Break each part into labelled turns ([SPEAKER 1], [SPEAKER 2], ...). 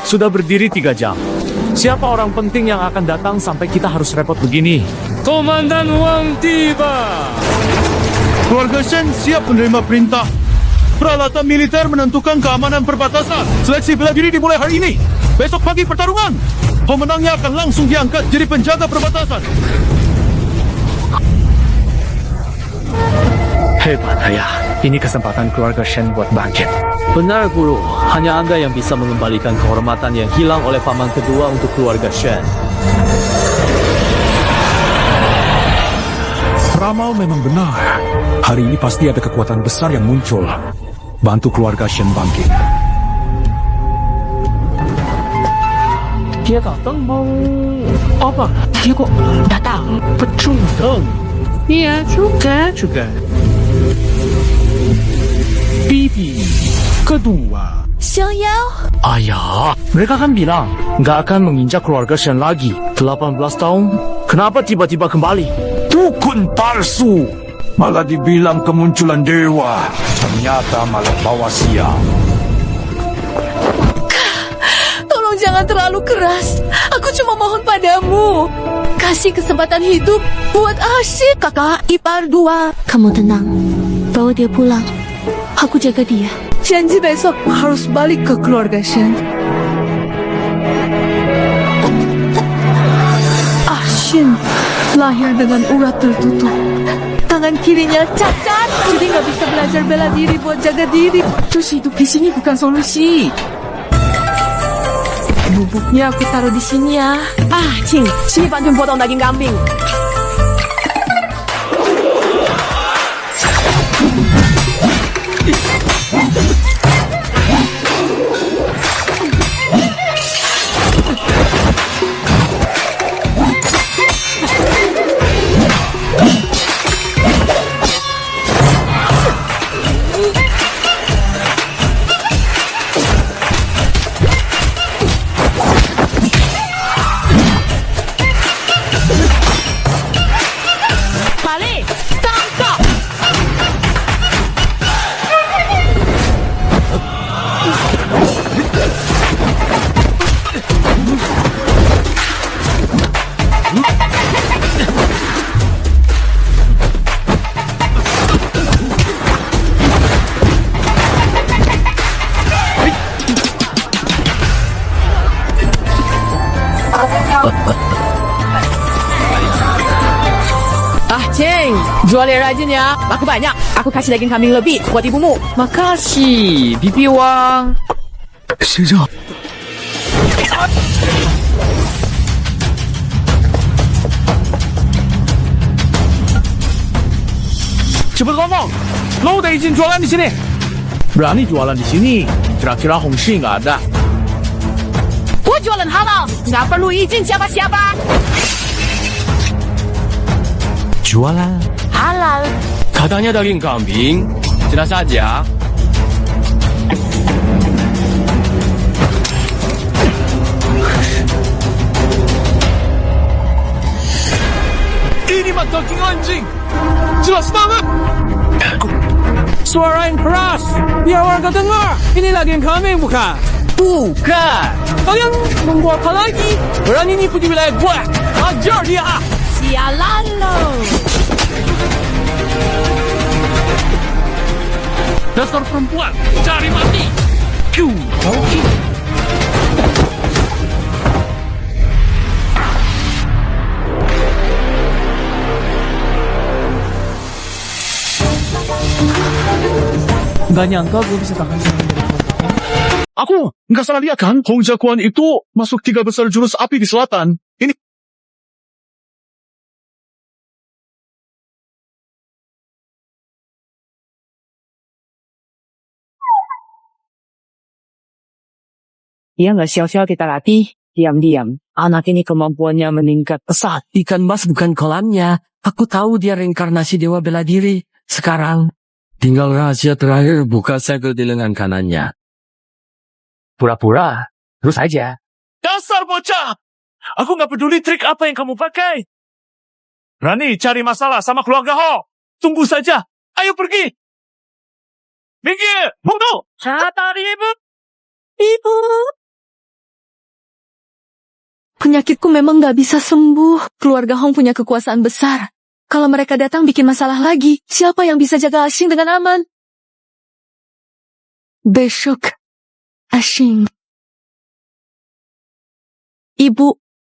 [SPEAKER 1] Sudah berdiri 3 jam. Siapa orang penting yang akan datang sampai kita harus repot begini? Komandan Wang tiba.
[SPEAKER 2] Keluarga Shen siap menerima perintah. Peralatan militer menentukan keamanan perbatasan. Seleksi bela diri dimulai hari ini. Besok pagi pertarungan. Pemenangnya akan langsung diangkat jadi penjaga perbatasan.
[SPEAKER 1] Hebat, Ayah. Ini kesempatan keluarga Shen buat bangkit.
[SPEAKER 3] Benar, Guru. Hanya Anda yang bisa mengembalikan kehormatan yang hilang oleh paman kedua untuk keluarga Shen.
[SPEAKER 4] Ramal memang benar. Hari ini pasti ada kekuatan besar yang muncul. Bantu keluarga Shen bangkit.
[SPEAKER 3] Dia datang mau apa?
[SPEAKER 5] Dia kok datang?
[SPEAKER 3] Pecundang. Iya, juga. Bibi kedua.
[SPEAKER 5] Xiaoyao?
[SPEAKER 1] Ayah, mereka kan bilang nggak akan menginjak keluarga Shen lagi. 18 tahun, kenapa tiba-tiba kembali?
[SPEAKER 4] Dukun palsu. Malah dibilang kemunculan dewa. Ternyata malah bawa sial.
[SPEAKER 5] Tolong jangan terlalu keras. Aku cuma mohon padamu. Kasih kesempatan hidup buat Asyik. Kakak ipar 2.
[SPEAKER 6] Kamu tenang, bawa dia pulang. Aku jaga dia.
[SPEAKER 5] Janji besok harus balik ke keluarga Shen. Shin lahir dengan urat tertutup. Tangan kirinya cacat, jadi nggak bisa belajar bela diri buat jaga diri. Terus hidup di sini bukan solusi. Bubuknya aku taruh di sini ya. Cing, sini bantuin potong daging kambing. Ceng, jual yang rajin ya. Laku banyak. Aku kasih daging kambing lebih buat ibumu.
[SPEAKER 3] Makasih, Bibi Wang.
[SPEAKER 4] Sejak
[SPEAKER 1] Cepet ngomong, lo udah izin jualan di sini? Berani jualan di sini? Kira-kira Hongxi nggak ada?
[SPEAKER 5] Gua jualan halal, nggak perlu izin siapa-siapa.
[SPEAKER 1] Jualan
[SPEAKER 5] Halal.
[SPEAKER 3] Katanya daging kambing. Jelas saja.
[SPEAKER 1] ini mah daging anjing. Jelas banget. Suara yang keras, biar warga dengar. Ini daging kambing bukan?
[SPEAKER 3] Bukan.
[SPEAKER 1] Kalian membuat apa lagi? Berani nipu di wilayah gua. Ajar dia.
[SPEAKER 5] Sialan lo.
[SPEAKER 1] Dasar perempuan, cari mati.
[SPEAKER 3] Gak nyangka gue bisa tahan sama dia.
[SPEAKER 2] Aku nggak salah lihat kan? Hong Jakuan itu masuk 3 besar jurus api di selatan. Ini
[SPEAKER 5] Dia nggak sia-sia kita latih. Diam-diam. Anak ini kemampuannya meningkat pesat.
[SPEAKER 3] Ikan mas bukan kolamnya. Aku tahu dia reinkarnasi dewa bela diri. Sekarang tinggal rahasia terakhir, buka segel di lengan kanannya. Pura-pura, terus aja.
[SPEAKER 1] Dasar bocah. Aku nggak peduli trik apa yang kamu pakai. Rani cari masalah sama keluarga Ho. Tunggu saja. Ayo pergi. Minggir. Mundur.
[SPEAKER 5] Kata ibu. Ibu. Penyakitku memang gak bisa sembuh. Keluarga Hong punya kekuasaan besar. Kalau mereka datang bikin masalah lagi, siapa yang bisa jaga Ashing dengan aman? Besok, Ashing. Ibu,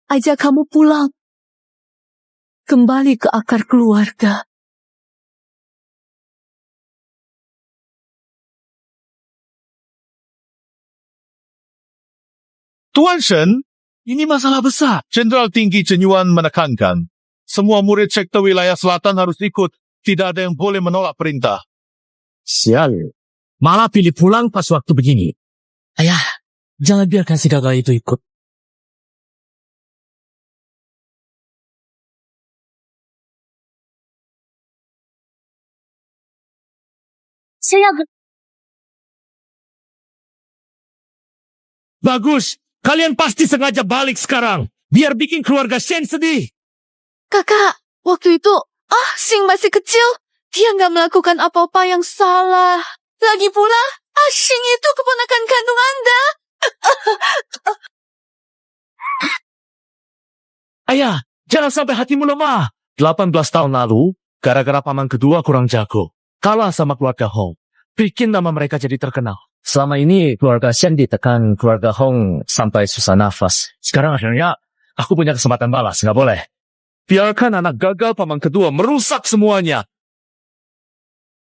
[SPEAKER 5] ajak kamu pulang. Kembali ke akar keluarga.
[SPEAKER 2] Tuan Shen, ini masalah besar. Jenderal Tinggi Chen Yuan menekankan, semua murid sektor wilayah selatan harus ikut. Tidak ada yang boleh menolak perintah.
[SPEAKER 3] Sial. Malah pilih pulang pas waktu begini. Ayah, jangan biarkan si gagal itu ikut.
[SPEAKER 1] Bagus. Kalian pasti sengaja balik sekarang. Biar bikin keluarga Shen sedih.
[SPEAKER 5] Kakak, waktu itu, Ashing masih kecil. Dia nggak melakukan apa-apa yang salah. Lagi pula, Ashing itu keponakan kandung Anda.
[SPEAKER 1] Ayah, jangan sampai hatimu lemah. 18 tahun lalu, gara-gara paman kedua kurang jago. Kalah sama keluarga Hong. Bikin nama mereka jadi terkenal.
[SPEAKER 3] Selama ini keluarga Shen ditekan keluarga Hong sampai susah nafas.
[SPEAKER 1] Sekarang akhirnya, aku punya kesempatan balas. Nggak boleh. Biarkan anak gagal paman kedua merusak semuanya.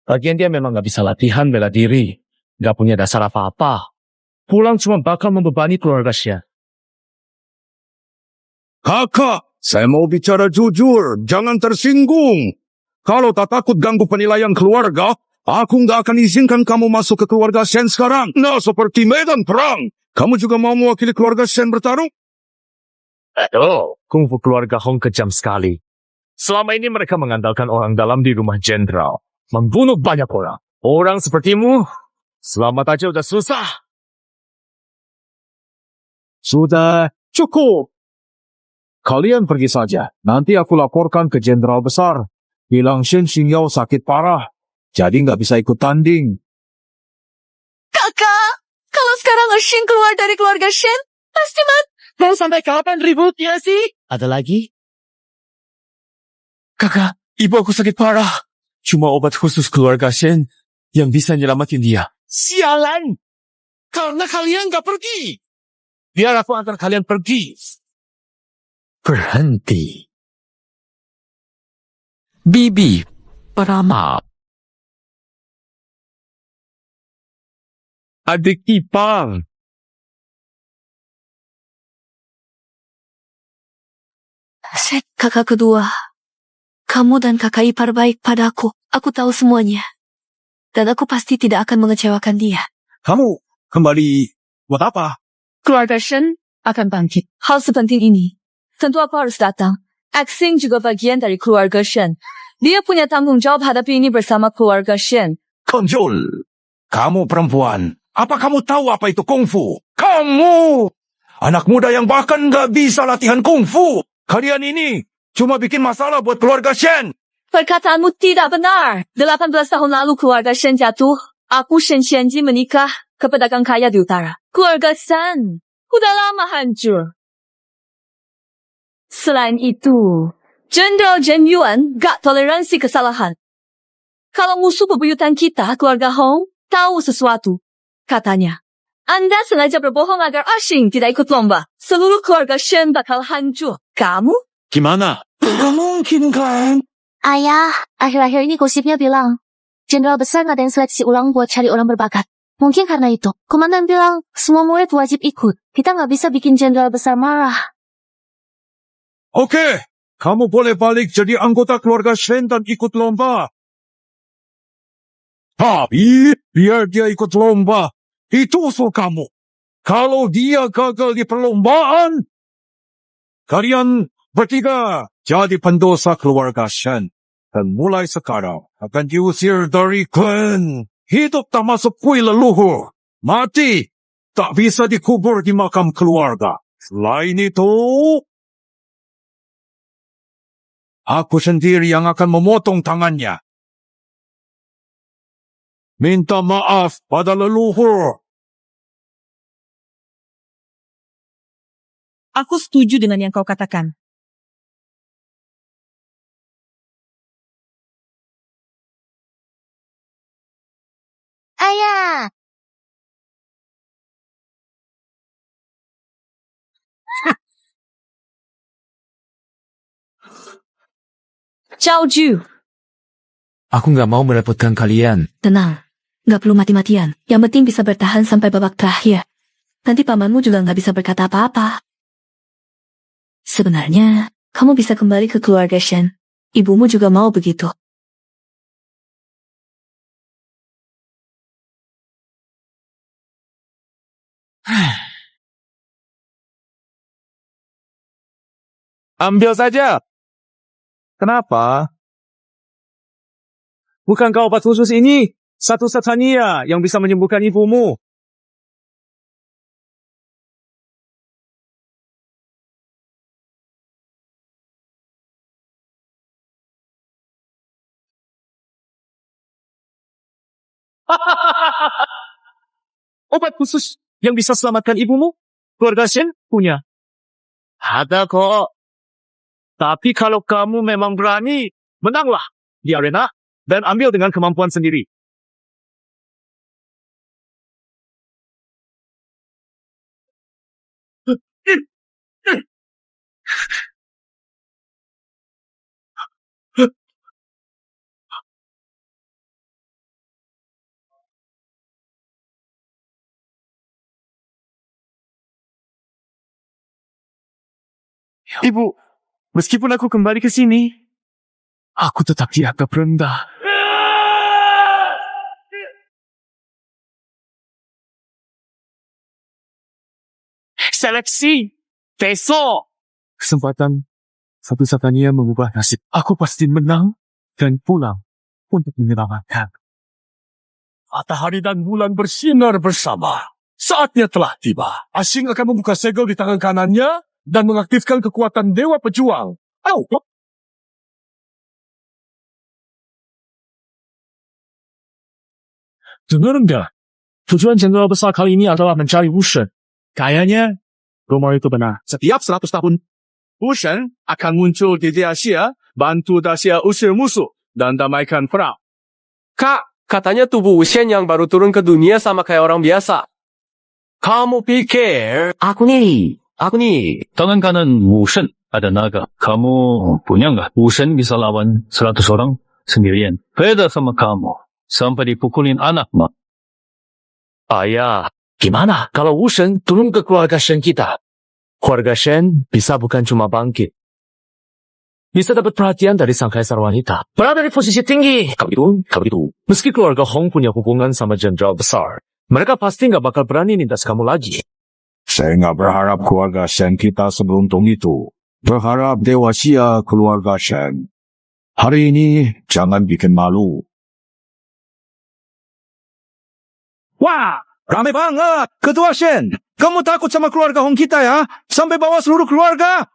[SPEAKER 1] Lagian dia memang nggak bisa latihan bela diri. Nggak punya dasar apa-apa. Pulang cuma bakal membebani keluarga Shen.
[SPEAKER 4] Kakak, saya mau bicara jujur, jangan tersinggung. Kalau tak takut ganggu penilaian keluarga, aku nggak akan izinkan kamu masuk ke keluarga Shen sekarang. Nah, seperti medan perang. Kamu juga mau mewakili keluarga Shen bertarung?
[SPEAKER 1] Aduh, kungfu keluarga Hong kejam sekali. Selama ini mereka mengandalkan orang dalam di rumah jenderal. Membunuh banyak orang. Orang sepertimu, selamat aja udah susah.
[SPEAKER 4] Sudah, cukup. Kalian pergi saja. Nanti aku laporkan ke jenderal besar. Bilang Shen Xingyao sakit parah. Jadi nggak bisa ikut tanding.
[SPEAKER 5] Kakak, kalau sekarang Ashing keluar dari keluarga Shen, pasti mati.
[SPEAKER 1] Mau sampai kapan ributnya sih?
[SPEAKER 3] Ada lagi?
[SPEAKER 1] Kakak, ibu aku sakit parah. Cuma obat khusus keluarga Shen yang bisa nyelamatin dia. Sialan! Karena kalian gak pergi. Biar aku antar kalian pergi.
[SPEAKER 3] Berhenti. Bibi, peramal.
[SPEAKER 1] Adik ipar.
[SPEAKER 5] Shen, kakak kedua. Kamu dan kakak ipar baik padaku. Aku tahu semuanya. Dan aku pasti tidak akan mengecewakan dia.
[SPEAKER 4] Kamu kembali buat apa?
[SPEAKER 5] Keluarga Shen akan bangkit. Hal sepenting ini, tentu aku harus datang. Axing juga bagian dari keluarga Shen. Dia punya tanggung jawab hadapi ini bersama keluarga Shen.
[SPEAKER 4] Konjul, kamu perempuan. Apa kamu tahu apa itu kungfu? Kamu! Anak muda yang bahkan nggak bisa latihan kungfu. Kalian ini cuma bikin masalah buat keluarga Shen.
[SPEAKER 5] Perkataanmu tidak benar. 18 tahun lalu keluarga Shen jatuh. Aku Shen Qianji menikah ke pedagang kaya di utara. Keluarga Shen udah lama hancur. Selain itu, Jenderal Chen Yuan gak toleransi kesalahan. Kalau musuh bebuyutan kita, keluarga Hong, tahu sesuatu. Katanya, Anda sengaja berbohong agar Ashing tidak ikut lomba. Seluruh keluarga Shen bakal hancur. Kamu?
[SPEAKER 1] Gimana?
[SPEAKER 4] Gak mungkin kan?
[SPEAKER 6] Ayah, akhir-akhir ini gosipnya bilang, jenderal besar ngadain seleksi ulang buat cari orang berbakat. Mungkin karena itu, komandan bilang, semua murid wajib ikut. Kita nggak bisa bikin jenderal besar marah.
[SPEAKER 4] Oke, kamu boleh balik jadi anggota keluarga Shen dan ikut lomba. Tapi, biar dia ikut lomba, itu usul kamu. Kalau dia gagal di perlombaan, kalian bertiga jadi pendosa keluarga Shen. Dan mulai sekarang akan diusir dari klan. Hidup tak masuk kuil leluhur. Mati tak bisa dikubur di makam keluarga. Selain itu, aku sendiri yang akan memotong tangannya. Minta maaf pada leluhur.
[SPEAKER 7] Aku setuju dengan yang kau katakan.
[SPEAKER 6] Ayah,
[SPEAKER 5] 招聚
[SPEAKER 8] Aku nggak mau merepotkan kalian.
[SPEAKER 5] Tenang, nggak perlu mati-matian. Yang penting bisa bertahan sampai babak terakhir. Nanti pamanmu juga nggak bisa berkata apa-apa. Sebenarnya, kamu bisa kembali ke keluarga Shen. Ibumu juga mau begitu.
[SPEAKER 1] Ambil saja. Kenapa? Bukankah obat khusus ini satu-satunya yang bisa menyembuhkan ibumu? Obat khusus yang bisa selamatkan ibumu? Keluarga Shen punya. Ada kok. Tapi kalau kamu memang berani, menanglah di arena dan ambil dengan kemampuan sendiri. Ibu, meskipun aku kembali ke sini, aku tetap dianggap rendah. Seleksi besok. Kesempatan satu-satunya mengubah nasib. Aku pasti menang dan pulang untuk menyelamatkan.
[SPEAKER 2] Matahari dan bulan bersinar bersama. Saatnya telah tiba. Asing akan membuka segel di tangan kanannya dan mengaktifkan kekuatan Dewa Pejuang. Au!
[SPEAKER 1] Dengar enggak? Tujuan jenderal besar kali ini adalah mencari Wu Shen. Kayaknya rumor itu benar.
[SPEAKER 2] Setiap 100 tahun, Wu Shen akan muncul di Asia, bantu Dacia usir musuh dan damaikan perang.
[SPEAKER 3] Kak, katanya tubuh Wushen yang baru turun ke dunia sama kayak orang biasa. Kamu pikir
[SPEAKER 8] Aku nih, tangan kanan Wu Shen ada naga. Kamu punya nggak? Wu Shen bisa lawan 100 orang sendirian. Beda sama kamu. Sampai dipukulin anak, Mak.
[SPEAKER 1] Ayah, gimana kalau Wu Shen turun ke keluarga Shen kita? Keluarga Shen bisa bukan cuma bangkit. Bisa dapat perhatian dari sang kaisar wanita. Berada di posisi tinggi. Kalau itu. Meski keluarga Hong punya hubungan sama jenderal besar, mereka pasti nggak bakal berani nindas kamu lagi.
[SPEAKER 4] Saya nggak berharap keluarga Shen kita seberuntung itu. Berharap Dewa Xia keluarga Shen. Hari ini jangan bikin malu.
[SPEAKER 2] Wah, rame banget. Ketua Shen, kamu takut sama keluarga Hong kita ya? Sampai bawa seluruh keluarga.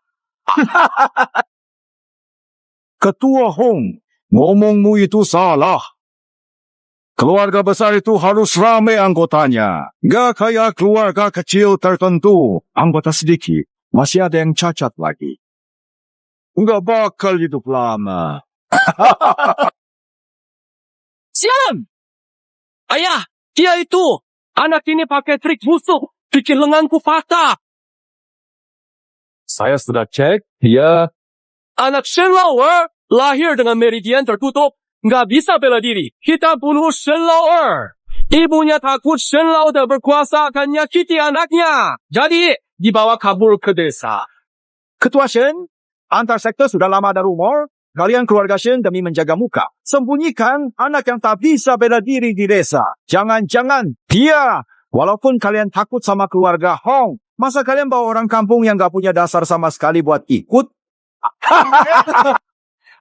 [SPEAKER 4] Ketua Hong, ngomongmu itu salah. Keluarga besar itu harus ramai anggotanya. Gak kayak keluarga kecil tertentu. Anggota sedikit, masih ada yang cacat lagi. Nggak bakal hidup lama.
[SPEAKER 3] Siang! Ayah, dia itu! Anak ini pakai trik busuk, bikin lenganku patah.
[SPEAKER 1] Saya sudah cek, dia
[SPEAKER 3] Anak Shenlauer lahir dengan meridian tertutup, nggak bisa bela diri. Kita bunuh Shenlauer. Ibunya takut Shenlauer berkuasa akan nyakiti anaknya. Jadi, dibawa kabur ke desa.
[SPEAKER 2] Ketua Shen, antar sektor sudah lama ada rumor. Kalian keluarga Shen demi menjaga muka. Sembunyikan anak yang tak bisa bela diri di desa. Jangan-jangan dia. Walaupun kalian takut sama keluarga Hong. Masa kalian bawa orang kampung yang gak punya dasar sama sekali buat ikut?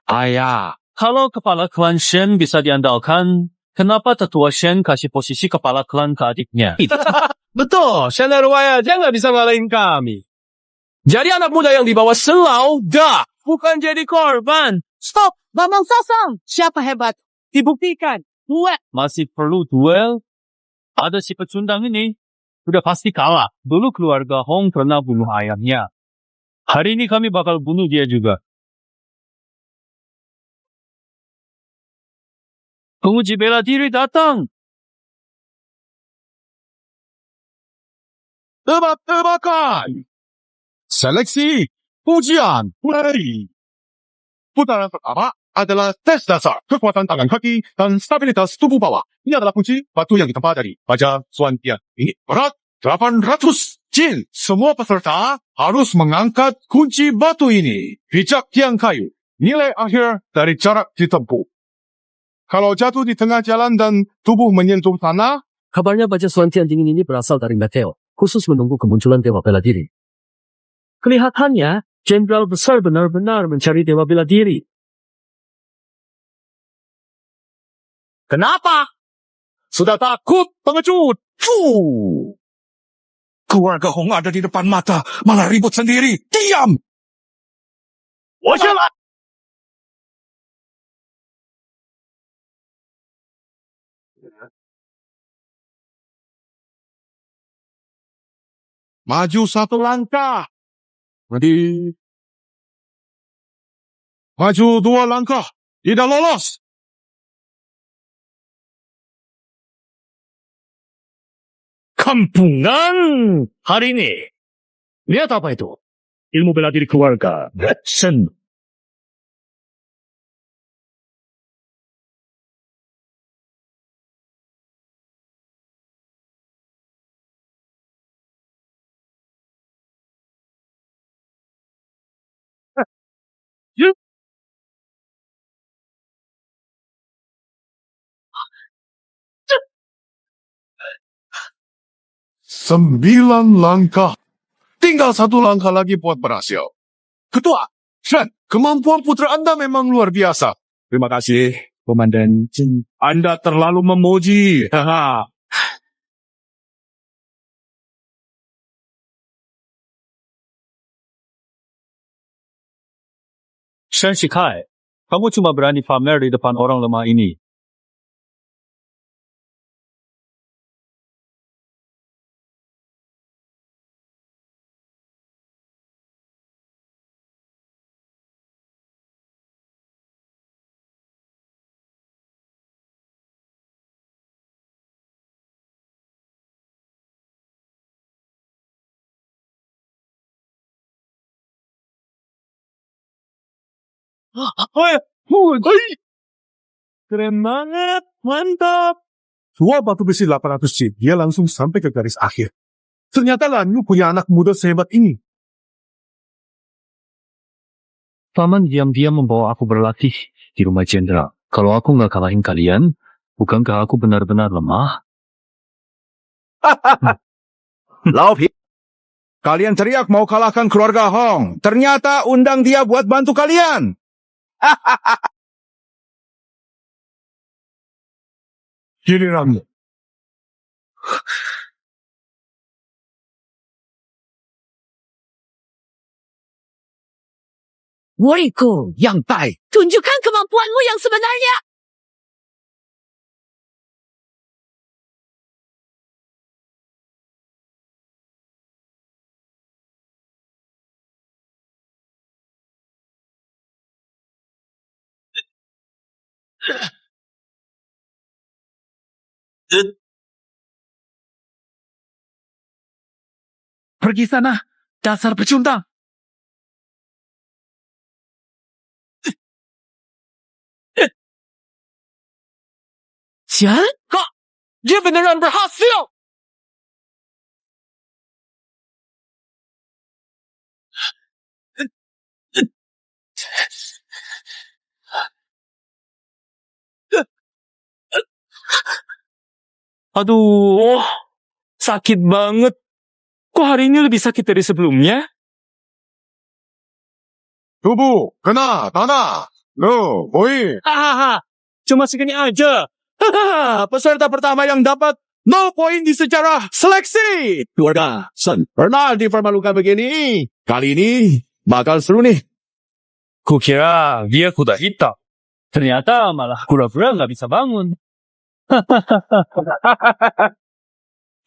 [SPEAKER 8] Ayah, kalau kepala klan Shen bisa diandalkan, kenapa tetua Shen kasih posisi kepala klan ke adiknya?
[SPEAKER 3] Betul, Shen Ruaya dia nggak bisa ngalahin kami. Jadi anak muda yang dibawa Shenlao, dah, bukan jadi korban.
[SPEAKER 7] Stop! Bambang Sosong! Siapa hebat? Dibuktikan. Buat!
[SPEAKER 8] Masih perlu duel? Ada si pecundang ini, sudah pasti kalah. Dulu keluarga Hong pernah bunuh ayahnya. Hari ini kami bakal bunuh dia juga. Penguji bela diri datang.
[SPEAKER 2] Tebak-tebakan. Seleksi ujian mulai. Putaran pertama adalah tes dasar kekuatan tangan kaki dan stabilitas tubuh bawah. Ini adalah kunci batu yang ditempa dari baja Suantian. Ini berat 800 jin. Semua peserta harus mengangkat kunci batu ini. Pijak tiang kayu. Nilai akhir dari jarak ditempuh. Kalau jatuh di tengah jalan dan tubuh menyentuh tanah,
[SPEAKER 3] Kabarnya baja Suantian dingin ini berasal dari Mateo, khusus menunggu kemunculan dewa bela diri. Kelihatannya, Jenderal besar benar-benar mencari dewa bela diri.
[SPEAKER 1] Kenapa?
[SPEAKER 2] sudah takut pengecut. Fuh. Keluarga Hong ada di depan mata, malah ribut sendiri. Diam!
[SPEAKER 1] 我先来。
[SPEAKER 2] Maju satu langkah. Ready? Maju dua langkah. Tidak lolos.
[SPEAKER 1] Kampungan hari ini. Lihat apa itu? Ilmu bela diri keluarga. Shen.
[SPEAKER 2] Sembilan langkah. Tinggal satu langkah lagi buat berhasil. Ketua, Shen, kemampuan putra Anda memang luar biasa. Terima kasih, Komandan Jin. Anda terlalu memuji. Haha.
[SPEAKER 8] Shen Shikai, kamu cuma berani pamer di depan orang lemah ini.
[SPEAKER 2] Keren banget, mantap. Dua batu besi 800 Jin, dia langsung sampai ke garis akhir. Ternyata Lanyu punya anak muda sehebat ini.
[SPEAKER 8] Paman diam-diam membawa aku berlatih di rumah jenderal. Kalau aku nggak kalahin kalian, bukankah aku benar-benar lemah?
[SPEAKER 4] Lao Pi, kalian teriak mau kalahkan keluarga Hong. Ternyata undang dia buat bantu kalian.
[SPEAKER 2] Giliranmu.
[SPEAKER 7] Muridku yang baik.
[SPEAKER 5] Tunjukkan kemampuanmu yang sebenarnya.
[SPEAKER 2] Pergi sana, dasar pecundang.
[SPEAKER 3] Xian? Kak, dia beneran berhasil! Aduh, sakit banget. Kok hari ini lebih sakit dari sebelumnya?
[SPEAKER 2] Tubuh, kena, tanah. Loh, boy.
[SPEAKER 3] Hahaha, cuma segini aja. Hahaha, peserta pertama yang dapat 0 poin di sejarah seleksi.
[SPEAKER 4] Keluarga Shen, pernah dipermalukan begini. Kali ini bakal seru nih.
[SPEAKER 3] Kukira dia kuda hitam. Ternyata malah kura-kura nggak bisa bangun.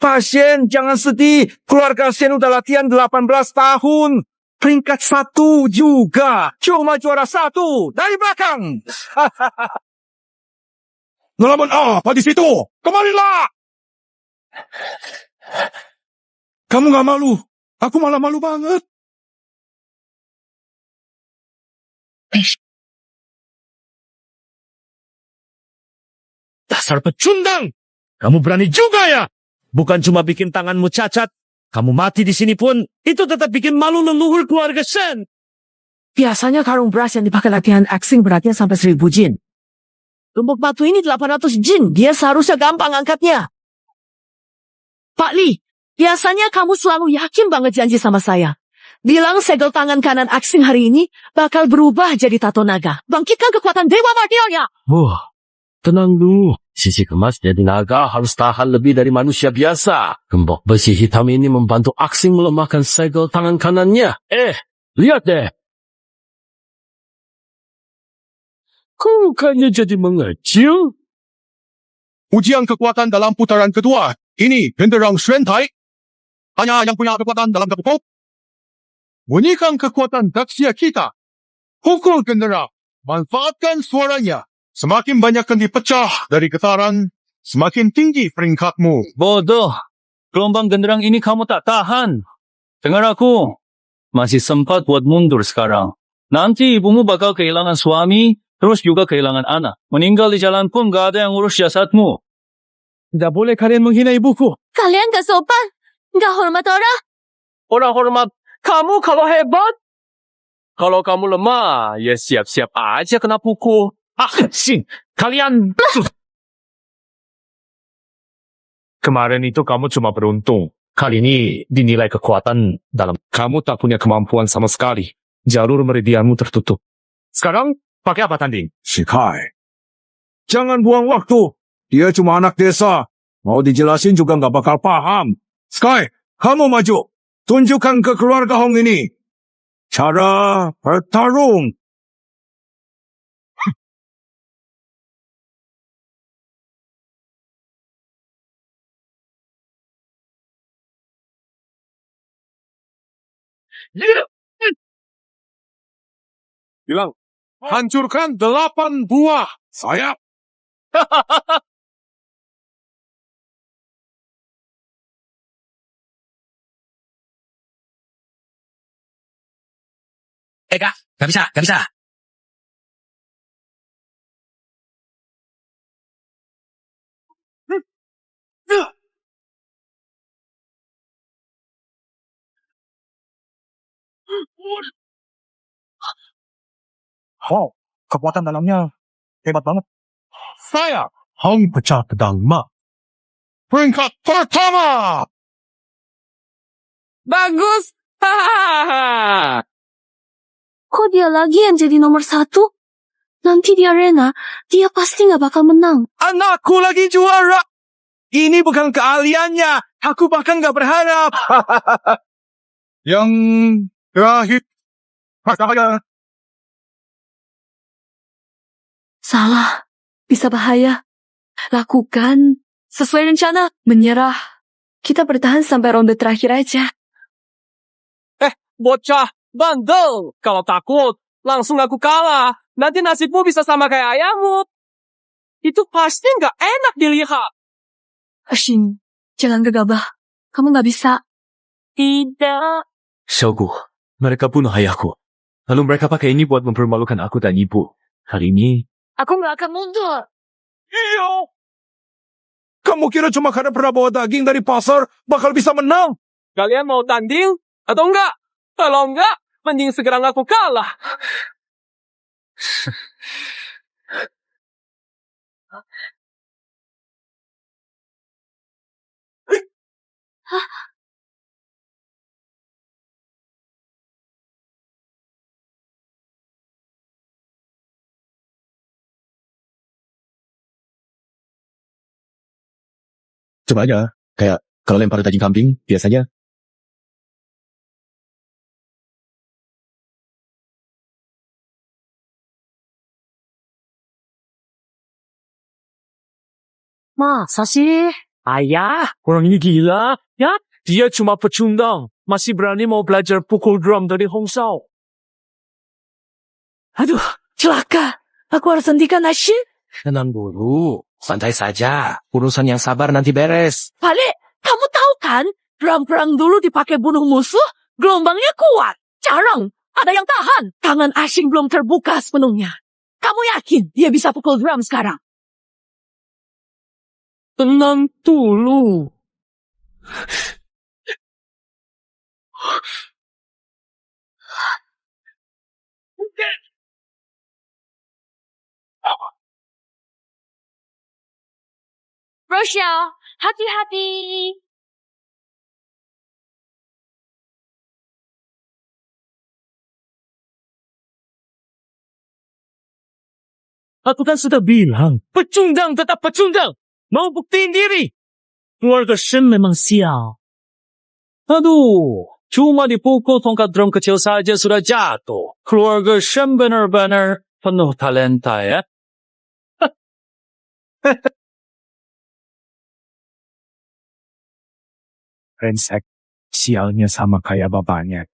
[SPEAKER 4] Pasien, jangan sedih. Keluarga Shen udah latihan 18 tahun. peringkat 1 juga. Cuma juara 1 dari belakang. Ngelamun apa di situ? Kemarilah! Kamu gak malu? Aku malah malu banget.
[SPEAKER 1] Dasar pecundang! Kamu berani juga ya? Bukan cuma bikin tanganmu cacat, kamu mati di sini pun, itu tetap bikin malu leluhur keluarga Shen.
[SPEAKER 7] Biasanya karung beras yang dipakai latihan acting beratnya sampai 1000 jin. Tumbuk batu ini 800 jin. Dia seharusnya gampang angkatnya. Pak Li, biasanya kamu selalu yakin banget janji sama saya. Bilang segel tangan kanan acting hari ini bakal berubah jadi tato naga. Bangkitkan kekuatan Dewa Martialnya.
[SPEAKER 3] Wah, tenang dulu. Sisi kemas jadi naga harus tahan lebih dari manusia biasa. Gembok besi hitam ini membantu Aksing melemahkan segel tangan kanannya. Lihat deh. Kok mukanya jadi mengecil?
[SPEAKER 2] Ujian kekuatan dalam putaran kedua. Ini genderang Shentai. Hanya yang punya kekuatan dalam satu pop. Bunyikan kekuatan daksia kita. Pukul genderang. Manfaatkan suaranya. Semakin banyak yang dipecah dari getaran, semakin tinggi peringkatmu.
[SPEAKER 8] Bodoh. Gelombang genderang ini kamu tak tahan. Dengar aku. Masih sempat buat mundur sekarang. Nanti ibumu bakal kehilangan suami, terus juga kehilangan anak. Meninggal di jalan pun gak ada yang urus jasadmu.
[SPEAKER 3] Tidak boleh kalian menghina ibuku.
[SPEAKER 5] Kalian gak sopan. Gak hormat orang.
[SPEAKER 3] Orang hormat kamu kalau hebat. Kalau kamu lemah, ya siap-siap aja kena pukul.
[SPEAKER 1] Shin, kalian... Kemarin itu kamu cuma beruntung. Kali ini dinilai kekuatan dalam... Kamu tak punya kemampuan sama sekali. Jalur meridianmu tertutup. Sekarang, pakai apa tanding?
[SPEAKER 4] Shikai, jangan buang waktu. Dia cuma anak desa. Mau dijelasin juga nggak bakal paham. Sky, kamu maju. Tunjukkan ke keluarga Hong ini cara bertarung.
[SPEAKER 2] Bilang, hancurkan 8 buah sayap.
[SPEAKER 3] Kak, gak bisa, gak bisa.
[SPEAKER 2] Wow, kekuatan dalamnya hebat banget. Saya, Hong Pecah Pedang Ma. Peringkat pertama.
[SPEAKER 3] Bagus. Hahaha.
[SPEAKER 5] Kok dia lagi yang jadi nomor 1? Nanti di arena, dia pasti gak bakal menang.
[SPEAKER 4] Anakku lagi juara. Ini bukan keahliannya. Aku bahkan gak berharap.
[SPEAKER 2] Yang terakhir. Saya.
[SPEAKER 5] Salah. Bisa bahaya. Lakukan sesuai rencana. Menyerah. Kita bertahan sampai ronde terakhir aja.
[SPEAKER 3] Bocah, bandel. Kalau takut, langsung aku kalah. Nanti nasibmu bisa sama kayak ayahmu. Itu pasti nggak enak dilihat.
[SPEAKER 5] Shin, jangan gegabah. Kamu gak bisa. Tidak.
[SPEAKER 3] Xiaogu, mereka bunuh ayahku. Lalu mereka pakai ini buat mempermalukan aku dan ibu. Hari ini,
[SPEAKER 5] Aku gak akan mundur.
[SPEAKER 4] Iya. Kamu kira cuma karena pernah bawa daging dari pasar bakal bisa menang?
[SPEAKER 3] kalian mau tanding atau enggak? Kalau enggak, mending segera ngaku kalah.
[SPEAKER 1] Coba aja. Kayak kalau lempar daging kambing, biasanya
[SPEAKER 3] Masa sih? Ayah, orang ini gila. Ya,
[SPEAKER 1] Dia cuma pecundang. Masih berani mau belajar pukul drum dari Hong Shao.
[SPEAKER 7] Aduh, celaka. Aku harus hentikan Ashin.
[SPEAKER 3] Tenang dulu. Santai saja. Urusan yang sabar nanti beres.
[SPEAKER 7] Pale, kamu tahu kan? Drum perang dulu dipakai bunuh musuh, gelombangnya kuat. Jarang ada yang tahan. Tangan Ashin belum terbuka sepenuhnya. Kamu yakin dia bisa pukul drum sekarang?
[SPEAKER 3] Tenang dulu.
[SPEAKER 6] Rochelle, hati-hati.
[SPEAKER 1] Aku kan sudah bilang, pecundang tetap pecundang. Mau buktiin diri. Keluarga Shen memang sial.
[SPEAKER 8] Aduh, cuma dipukul tongkat drum kecil saja sudah jatuh. Keluarga Shen benar-benar penuh talenta ya.
[SPEAKER 4] Brengsek. Sialnya sama kayak bapaknya.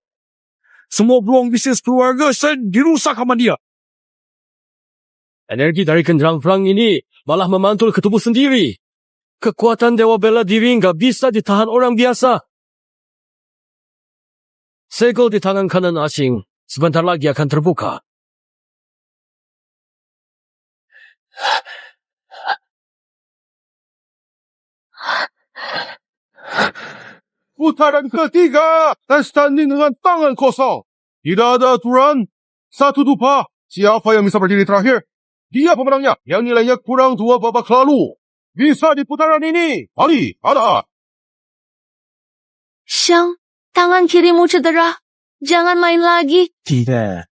[SPEAKER 4] Semua peluang bisnis keluarga Shen dirusak sama dia.
[SPEAKER 3] Energi dari genderang perang ini malah memantul ke tubuh sendiri. Kekuatan dewa bela diri nggak bisa ditahan orang biasa. Segel di tangan kanan Asing sebentar lagi akan terbuka.
[SPEAKER 2] Putaran ketiga dan standing dengan tangan kosong. Tidak ada aturan. Satu dupa. Siapa yang bisa berdiri terakhir? Dia pemenangnya yang nilainya kurang 2 babak lalu. Bisa di putaran ini. Ali, ada.
[SPEAKER 6] Shang, tangan kirimu cedera. Jangan main lagi.
[SPEAKER 3] Tidak.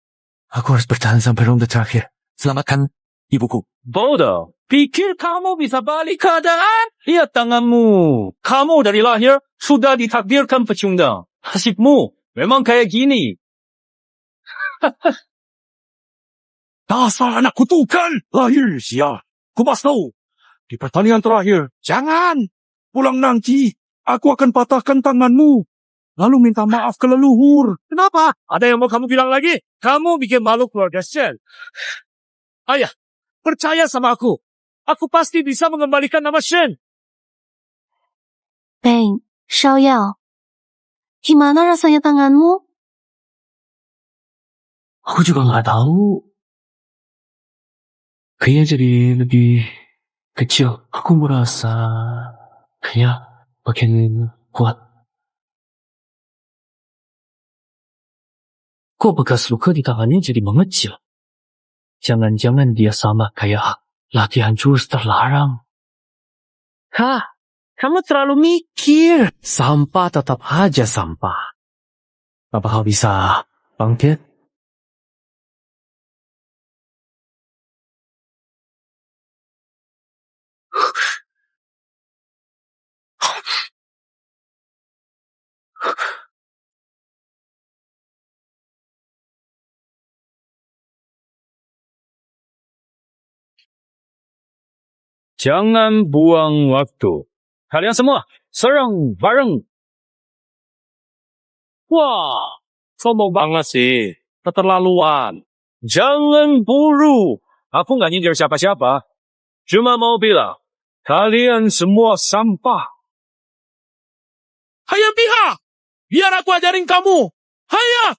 [SPEAKER 3] Aku harus bertahan sampai ronde terakhir. Selamatkan ibuku.
[SPEAKER 8] Bodoh, pikir kamu bisa balik keadaan? Lihat tanganmu. Kamu dari lahir sudah ditakdirkan pecundang. Nasibmu memang kayak gini.
[SPEAKER 4] Dasar anak kutukan. Lahir sia. Kupas tahu. Di pertandingan terakhir. Jangan. Pulang nanti. Aku akan patahkan tanganmu. Lalu minta maaf ke leluhur.
[SPEAKER 1] Kenapa? Ada yang mau kamu bilang lagi? Kamu bikin malu keluarga Shen. Ayah, percaya sama aku. Aku pasti bisa mengembalikan nama Shen.
[SPEAKER 6] Bang, Xiaoyao. Gimana rasanya tanganmu?
[SPEAKER 3] Aku juga nggak tahu. Kayaknya jadi lebih kecil. Aku merasa kayak makin kuat. Kok bekas luka di tangannya jadi mengecil? Jangan-jangan dia sama kayak latihan jurus terlarang. Hah, kamu terlalu mikir. Sampah tetap aja sampah. Apa kau bisa bangkit?
[SPEAKER 8] Jangan buang waktu. Kalian semua, serang bareng. Wah, sombong banget sih. Keterlaluan. Jangan buru. Aku nggak nyindir siapa-siapa. Cuma mau bilang, kalian semua sampah.
[SPEAKER 2] Hayam Piha. Biar aku ajarin kamu. Hayam.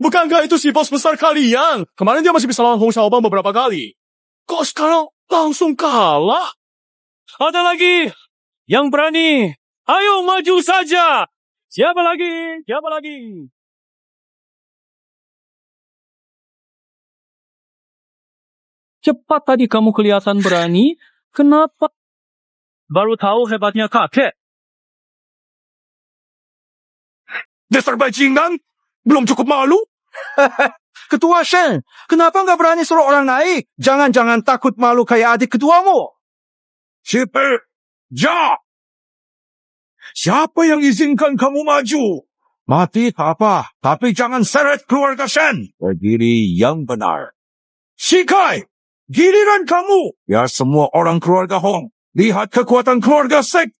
[SPEAKER 2] Bukankah itu si bos besar kalian? Kemarin dia masih bisa lawan Hong Xiaobang beberapa kali. Kok sekarang langsung kalah?
[SPEAKER 3] Ada lagi yang berani. Ayo maju saja. Siapa lagi? Siapa lagi? Cepat tadi kamu kelihatan berani. Kenapa? Baru tahu hebatnya kakek.
[SPEAKER 4] Dasar bajingan. Belum cukup malu? Ketua Shen, kenapa nggak berani suruh orang naik? Jangan-jangan takut malu kayak adik ketuamu. Super, ja! Siapa yang izinkan kamu maju? Mati tak apa, tapi jangan seret keluarga Shen. Berdiri yang benar. Shikai, giliran kamu. Ya semua orang keluarga Hong, lihat kekuatan keluarga Sek.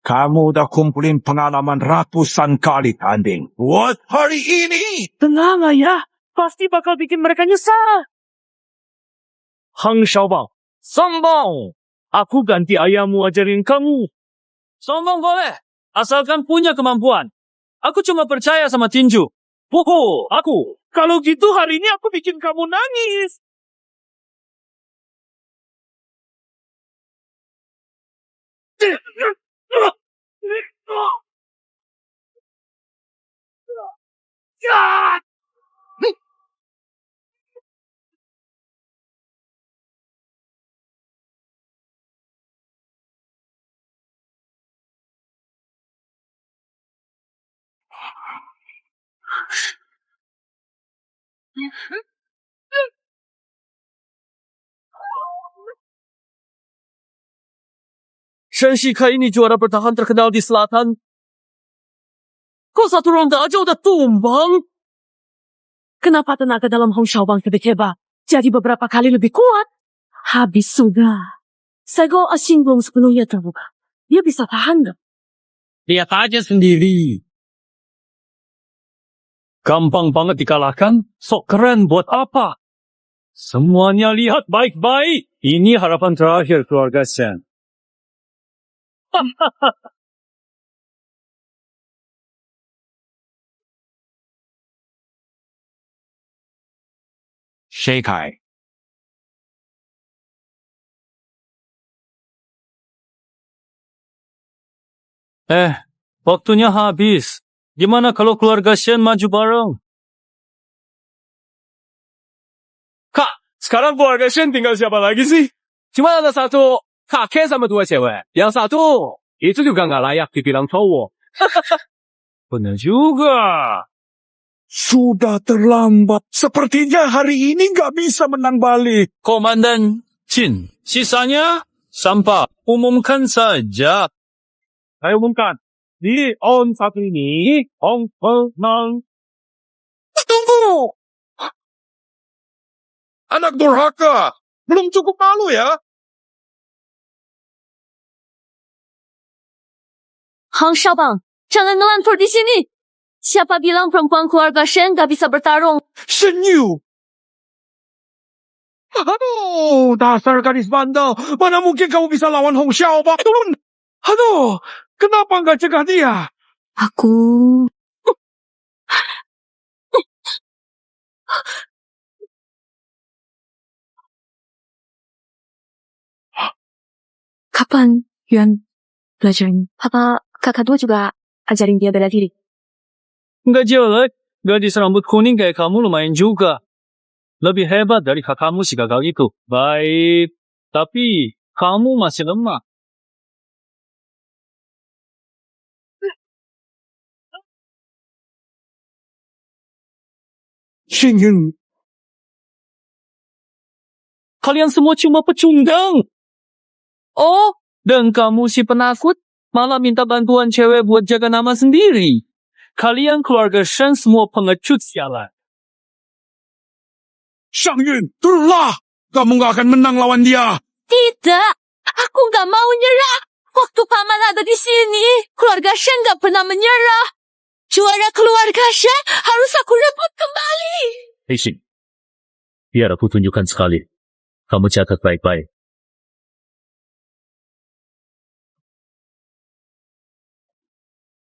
[SPEAKER 4] Kamu udah kumpulin pengalaman ratusan kali tanding. Buat hari ini.
[SPEAKER 7] Tenang, ayah. Pasti bakal bikin mereka nyesal.
[SPEAKER 1] Hang Xiaobao, sombong! Aku ganti ayahmu ajarin kamu.
[SPEAKER 8] Sombong boleh, asalkan punya kemampuan. Aku cuma percaya sama tinju. Poho, aku.
[SPEAKER 1] Kalau gitu hari ini aku bikin kamu nangis.
[SPEAKER 3] Shen Shikai ini juara bertahan terkenal di selatan. Kok satu ronde aja udah tumbang?
[SPEAKER 7] Kenapa tenaga dalam Hong Xiaobang lebih hebat? Jadi beberapa kali lebih kuat. Habis sudah. Sego Asing belum sepenuhnya terbuka. Dia bisa tahan gak?
[SPEAKER 3] Lihat aja sendiri.
[SPEAKER 8] Gampang banget dikalahkan, sok keren buat apa? Semuanya lihat baik-baik. Ini harapan terakhir keluarga Shen.
[SPEAKER 4] Shikai.
[SPEAKER 8] Waktunya habis. Gimana kalau keluarga Shen maju bareng?
[SPEAKER 3] Kak, sekarang keluarga Shen tinggal siapa lagi sih? Cuma ada satu kakek sama dua cewek. Yang satu, itu juga nggak layak dibilang cowok.
[SPEAKER 8] Benar juga.
[SPEAKER 4] Sudah terlambat. Sepertinya hari ini nggak bisa menang balik.
[SPEAKER 8] Komandan Chin. Sisanya, sampah. Umumkan saja.
[SPEAKER 1] Saya umumkan. Di on satu ini, Hong menang.
[SPEAKER 4] Tunggu! Anak durhaka. Belum cukup malu ya?
[SPEAKER 5] Hang Xiaobang, jangan ngelantur di sini. Siapa bilang perempuan keluarga Shen gak bisa bertarung?
[SPEAKER 4] Shen Yu! Aduh, dasar gadis bandel. Mana mungkin kamu bisa lawan Hong Xiaobang? Turun! Aduh, kenapa nggak cegah dia?
[SPEAKER 5] Aku... Kapan Yuan belajar ini? Apa kakak dua juga ajarin dia bela diri?
[SPEAKER 8] Nggak jelek. Gadis rambut kuning kayak kamu lumayan juga. Lebih hebat dari kakakmu si gagal itu. Baik. Tapi kamu masih lemah.
[SPEAKER 4] Shen Yun,
[SPEAKER 8] Kalian semua cuma pecundang. Oh, dan kamu si penakut malah minta bantuan cewek buat jaga nama sendiri. Kalian keluarga Shen semua pengecut sialan.
[SPEAKER 4] Shang Yun, turunlah! Kamu nggak akan menang lawan dia.
[SPEAKER 5] Tidak, aku gak mau nyerah. Waktu paman ada di sini, keluarga Shen gak pernah menyerah. Juara keluarga Shen harus aku rebut kembali.
[SPEAKER 1] Hei Shin, biar aku tunjukkan sekali. Kamu catat baik-baik.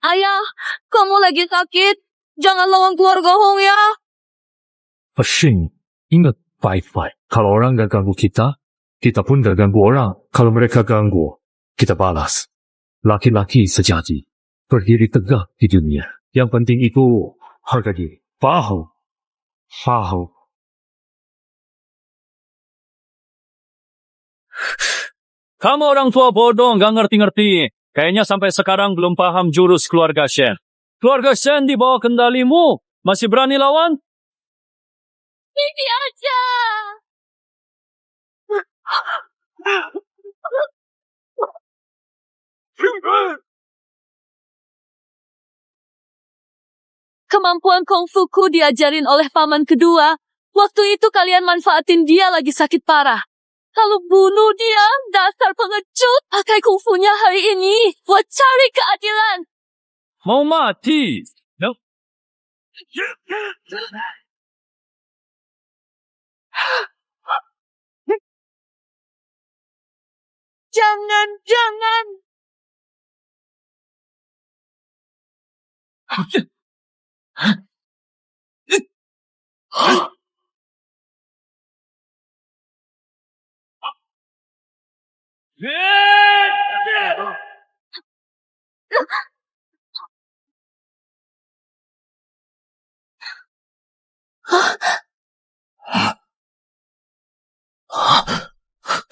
[SPEAKER 5] Ayah, kamu lagi sakit. Jangan lawan keluarga Hong ya.
[SPEAKER 1] Shin, ingat baik-baik. Kalau orang gak ganggu kita, kita pun gak ganggu orang. Kalau mereka ganggu, kita balas. Laki-laki sejati, berdiri tegak di dunia. Yang penting itu harga diri. Paham? Paham.
[SPEAKER 8] Kamu orang tua bodoh, nggak ngerti-ngerti. Kayaknya sampai sekarang belum paham jurus keluarga Shen. Keluarga Shen di bawah kendalimu. Masih berani lawan?
[SPEAKER 5] Bibi aja. Kemampuan kungfuku diajarin oleh paman kedua. Waktu itu kalian manfaatin dia lagi sakit parah. Kalau bunuh dia, dasar pengecut. Pakai kungfunya hari ini buat cari keadilan.
[SPEAKER 8] Mau mati? No.
[SPEAKER 7] Jangan.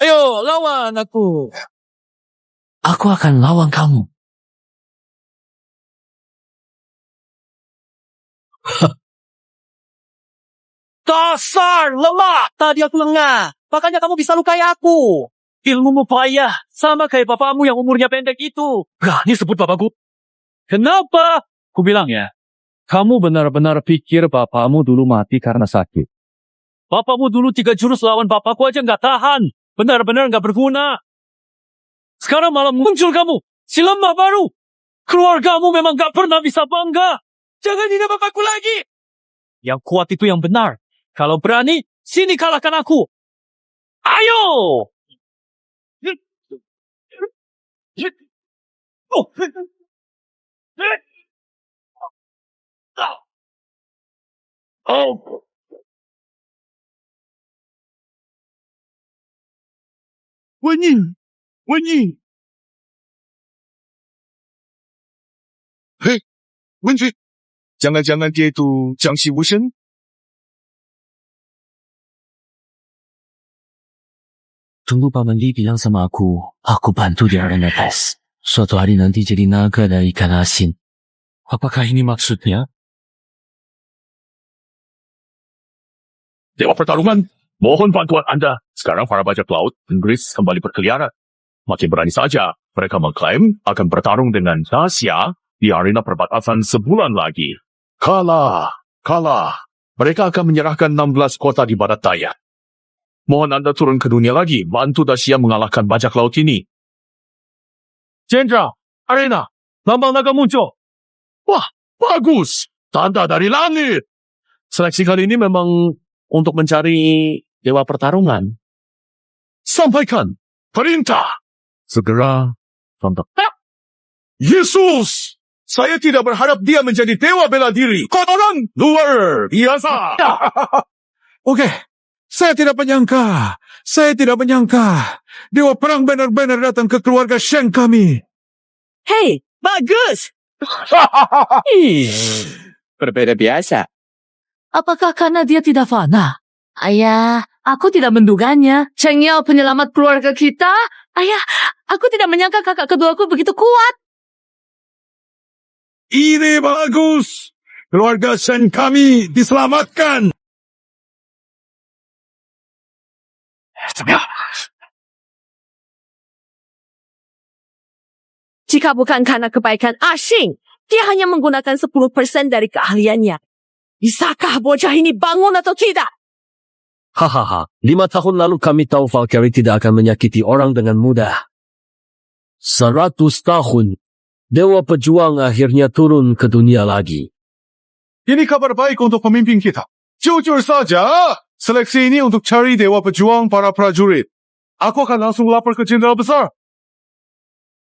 [SPEAKER 3] Ayo, lawan aku.
[SPEAKER 7] Aku akan lawan kamu.
[SPEAKER 3] Dasar lemah. Tadi aku lengah. Makanya kamu bisa lukai aku. Ilmumu payah. Sama kayak bapakmu yang umurnya pendek itu.
[SPEAKER 8] Berani sebut bapakku? Kenapa? Ku bilang ya, kamu benar-benar pikir bapakmu dulu mati karena sakit. Bapakmu dulu 3 jurus lawan bapakku aja nggak tahan. Benar-benar nggak berguna. Sekarang malah muncul kamu. Si lemah baru. Keluargamu memang nggak pernah bisa bangga. Jangan hina bapakku lagi. Yang kuat itu yang benar. Kalau berani, sini kalahkan aku. Ayo!
[SPEAKER 2] Wenyi. Hei, Wenji. Jangan-jangan dia itu Jiang Xi Wushen?
[SPEAKER 9] Tunggu Paman Li bilang sama aku bantu dia arena tes. Suatu hari nanti jadi naga dari ikan asin. Apakah ini maksudnya?
[SPEAKER 1] Dewa pertarungan, mohon bantuan Anda. Sekarang para bajak laut Inggris kembali berkeliaran. Makin berani saja mereka mengklaim akan bertarung dengan Dacia di arena perbatasan sebulan lagi. Kalah. Mereka akan menyerahkan 16 kota di barat daya. Mohon Anda turun ke dunia lagi, bantu Dacia mengalahkan bajak laut ini.
[SPEAKER 3] Jenderal, arena. Lambang naga muncul.
[SPEAKER 1] Wah, bagus. Tanda dari langit. Seleksi kali ini memang untuk mencari dewa pertarungan. Sampaikan perintah. Segera contoh.
[SPEAKER 2] Yesus! Saya tidak berharap dia menjadi dewa bela diri. Kotoran luar biasa. Okey. Saya tidak menyangka. Dewa perang benar-benar datang ke keluarga Sheng kami.
[SPEAKER 7] Hei, bagus.
[SPEAKER 3] Berbeda biasa.
[SPEAKER 7] Apakah karena dia tidak fana?
[SPEAKER 6] Ayah,
[SPEAKER 7] Aku tidak menduganya. Cheng Yao penyelamat keluarga kita. Ayah, aku tidak menyangka kakak keduaku begitu kuat.
[SPEAKER 2] Ini bagus. Keluarga Sheng kami diselamatkan.
[SPEAKER 7] Jika bukan karena kebaikan asing, dia hanya menggunakan 10% dari keahliannya. Bisakah bocah ini bangun atau tidak?
[SPEAKER 9] Hahaha, 5 tahun lalu kami tahu Valkyrie tidak akan menyakiti orang dengan mudah. 100 tahun, Dewa Pejuang akhirnya turun ke dunia lagi.
[SPEAKER 2] Ini kabar baik untuk pemimpin kita. Jujur saja, seleksi ini untuk cari Dewa Pejuang para prajurit. Aku akan langsung lapor ke Jenderal Besar.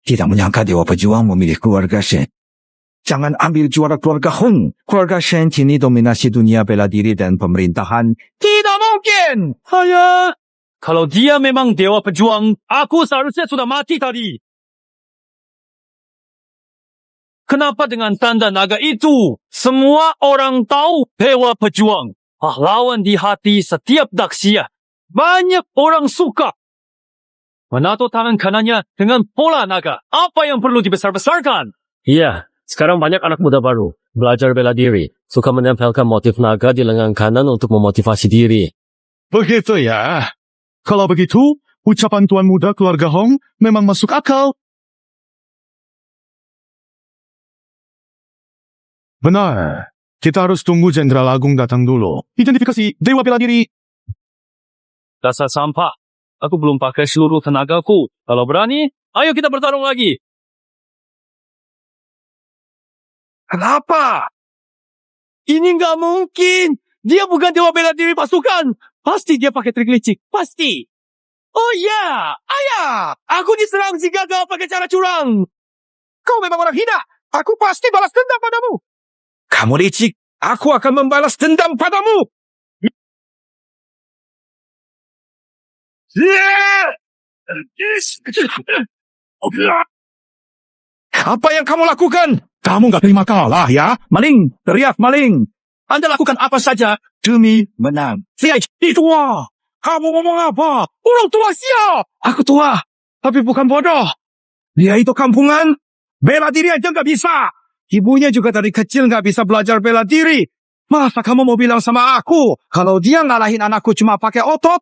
[SPEAKER 10] Tidak menyangka Dewa Pejuang memilih keluarga Shen. Jangan ambil juara keluarga Hong. Keluarga Shen kini dominasi dunia bela diri dan pemerintahan.
[SPEAKER 3] Tidak mungkin! Ayah! Kalau dia memang dewa pejuang, aku seharusnya sudah mati tadi. Kenapa dengan tanda naga itu? Semua orang tahu dewa pejuang. Pahlawan di hati setiap Daxia. Banyak orang suka. Menato tangan kanannya dengan pola naga. Apa yang perlu dibesar-besarkan?
[SPEAKER 9] Iya, sekarang banyak anak muda baru, belajar bela diri, suka menempelkan motif naga di lengan kanan untuk memotivasi diri.
[SPEAKER 2] Begitu ya. Kalau begitu, ucapan Tuan Muda keluarga Hong memang masuk akal. Benar. Kita harus tunggu Jenderal Agung datang dulu. Identifikasi Dewa Bela Diri.
[SPEAKER 8] Dasar sampah. Aku belum pakai seluruh tenagaku. Kalau berani, ayo kita bertarung lagi.
[SPEAKER 3] Kenapa? Ini nggak mungkin. Dia bukan Dewa Bela Diri pasukan. Pasti dia pakai trik licik. Pasti. Oh ya, ayah. Aku diserang si gagal pakai cara curang. Kau memang orang hina. Aku pasti balas dendam padamu.
[SPEAKER 10] Kamu licik. Aku akan membalas dendam padamu. Apa yang kamu lakukan?
[SPEAKER 2] Kamu nggak terima kalah ya?
[SPEAKER 10] Maling, teriak maling.
[SPEAKER 3] Anda lakukan apa saja demi
[SPEAKER 10] Menang.
[SPEAKER 3] itu.
[SPEAKER 2] Kamu ngomong apa? Orang tua siapa?
[SPEAKER 10] Aku tua, tapi bukan bodoh. Dia itu kampungan. Bela diri aja nggak bisa. Ibunya juga dari kecil nggak bisa belajar bela diri. Masa kamu mau bilang sama aku kalau dia ngalahin anakku cuma pakai otot?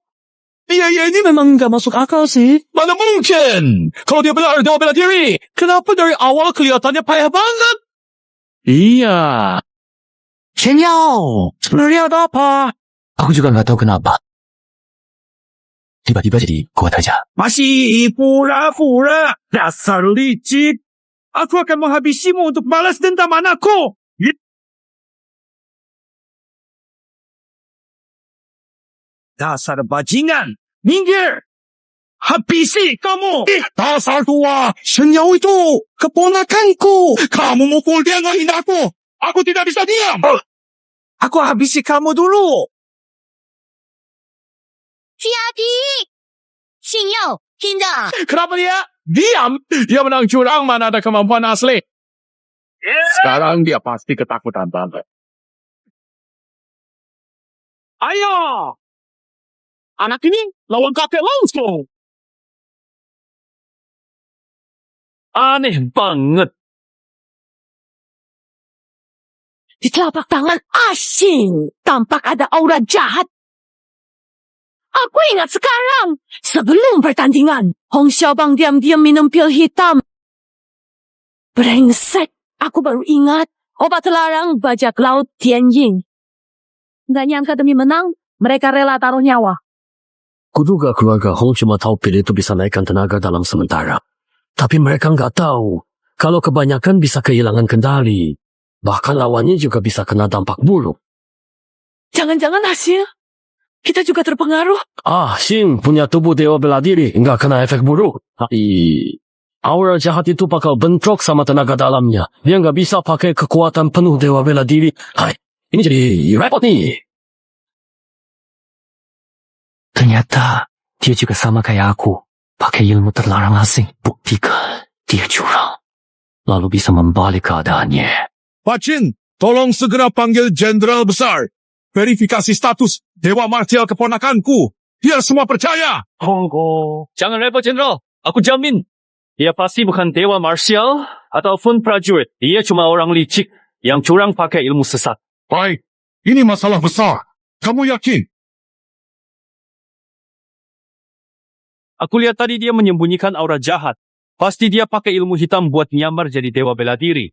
[SPEAKER 3] Iya, ini memang nggak masuk akal sih.
[SPEAKER 2] Mana mungkin? Kalau dia benar Dewa Bela Diri, kenapa dari awal kelihatannya payah banget?
[SPEAKER 3] Iya. Shenyao, sebenarnya ada apa?
[SPEAKER 11] Aku juga nggak tahu kenapa. Tiba-tiba jadi kuat aja.
[SPEAKER 10] Masih pura-pura. Dasar licik. Aku akan menghabisimu untuk balas dendam anakku. Dasar bajingan. Minggir. Habisi kamu.
[SPEAKER 2] Dasar tua, Shenyao itu keponakanku. Kamu mukul dia ngalahin aku. Aku tidak bisa diam.
[SPEAKER 10] Aku habisi kamu dulu.
[SPEAKER 6] Jadi, Shenyao, hinda.
[SPEAKER 2] Kenapa dia? Diam. Dia menang curang, mana ada kemampuan asli. Sekarang dia pasti ketakutan banget.
[SPEAKER 3] Ayo. Anak ini lawan kakek langsung.
[SPEAKER 8] Aneh banget.
[SPEAKER 7] Di telapak tangan asing, tampak ada aura jahat. Aku ingat sekarang, sebelum pertandingan, Hong Xiaobang diam-diam minum pil hitam. Brengsek, aku baru ingat, obat terlarang bajak laut Tianjin. Nggak nyangka demi menang, mereka rela taruh nyawa.
[SPEAKER 9] Kuduga keluarga Hong cuma tahu pil itu bisa naikkan tenaga dalam sementara. Tapi mereka nggak tahu kalau kebanyakan bisa kehilangan kendali. Bahkan lawannya juga bisa kena dampak buruk.
[SPEAKER 7] Jangan-jangan hasil, kita juga terpengaruh.
[SPEAKER 9] Xing punya tubuh Dewa Bela Diri, nggak kena efek buruk. Tapi aura jahat itu bakal bentrok sama tenaga dalamnya. Dia nggak bisa pakai kekuatan penuh Dewa Bela Diri. Hai, ini jadi repot nih.
[SPEAKER 11] Ternyata dia juga sama kayak aku. Pakai ilmu terlarang asing. Buktikan dia curang. Lalu bisa membalik keadaannya.
[SPEAKER 2] Pak Chin, tolong segera panggil Jenderal Besar. Verifikasi status Dewa Martial keponakanku. Biar semua percaya.
[SPEAKER 8] Honggo. Jangan repot, Jenderal. Aku jamin. Dia pasti bukan Dewa Martial ataupun prajurit. Dia cuma orang licik yang curang pakai ilmu sesat.
[SPEAKER 2] Baik, ini masalah besar. Kamu yakin?
[SPEAKER 8] Aku lihat tadi dia menyembunyikan aura jahat. Pasti dia pakai ilmu hitam buat nyamar jadi Dewa Bela Diri.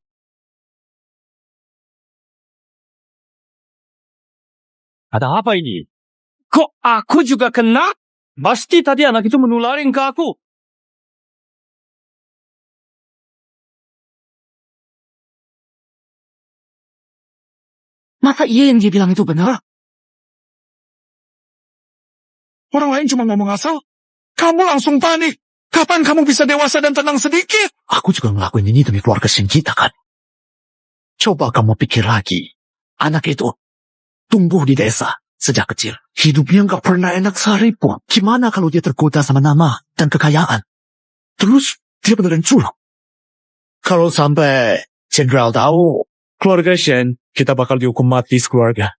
[SPEAKER 8] Ada apa ini?
[SPEAKER 3] Kok aku juga kena?
[SPEAKER 8] Pasti tadi anak itu menularin ke aku.
[SPEAKER 7] Masa iya yang dia bilang itu benar?
[SPEAKER 2] Orang lain cuma ngomong asal. Kamu langsung panik. Kapan kamu bisa dewasa dan tenang sedikit?
[SPEAKER 11] Aku juga ngelakuin ini demi keluarga Shin kita kan. Coba kamu pikir lagi. Anak itu tumbuh di desa sejak kecil. Hidupnya nggak pernah enak sehari pun. Gimana kalau dia tergoda sama nama dan kekayaan? Terus dia beneran curang. Kalau sampai Jenderal tahu,
[SPEAKER 3] Keluarga Shen, kita bakal dihukum mati sekeluarga.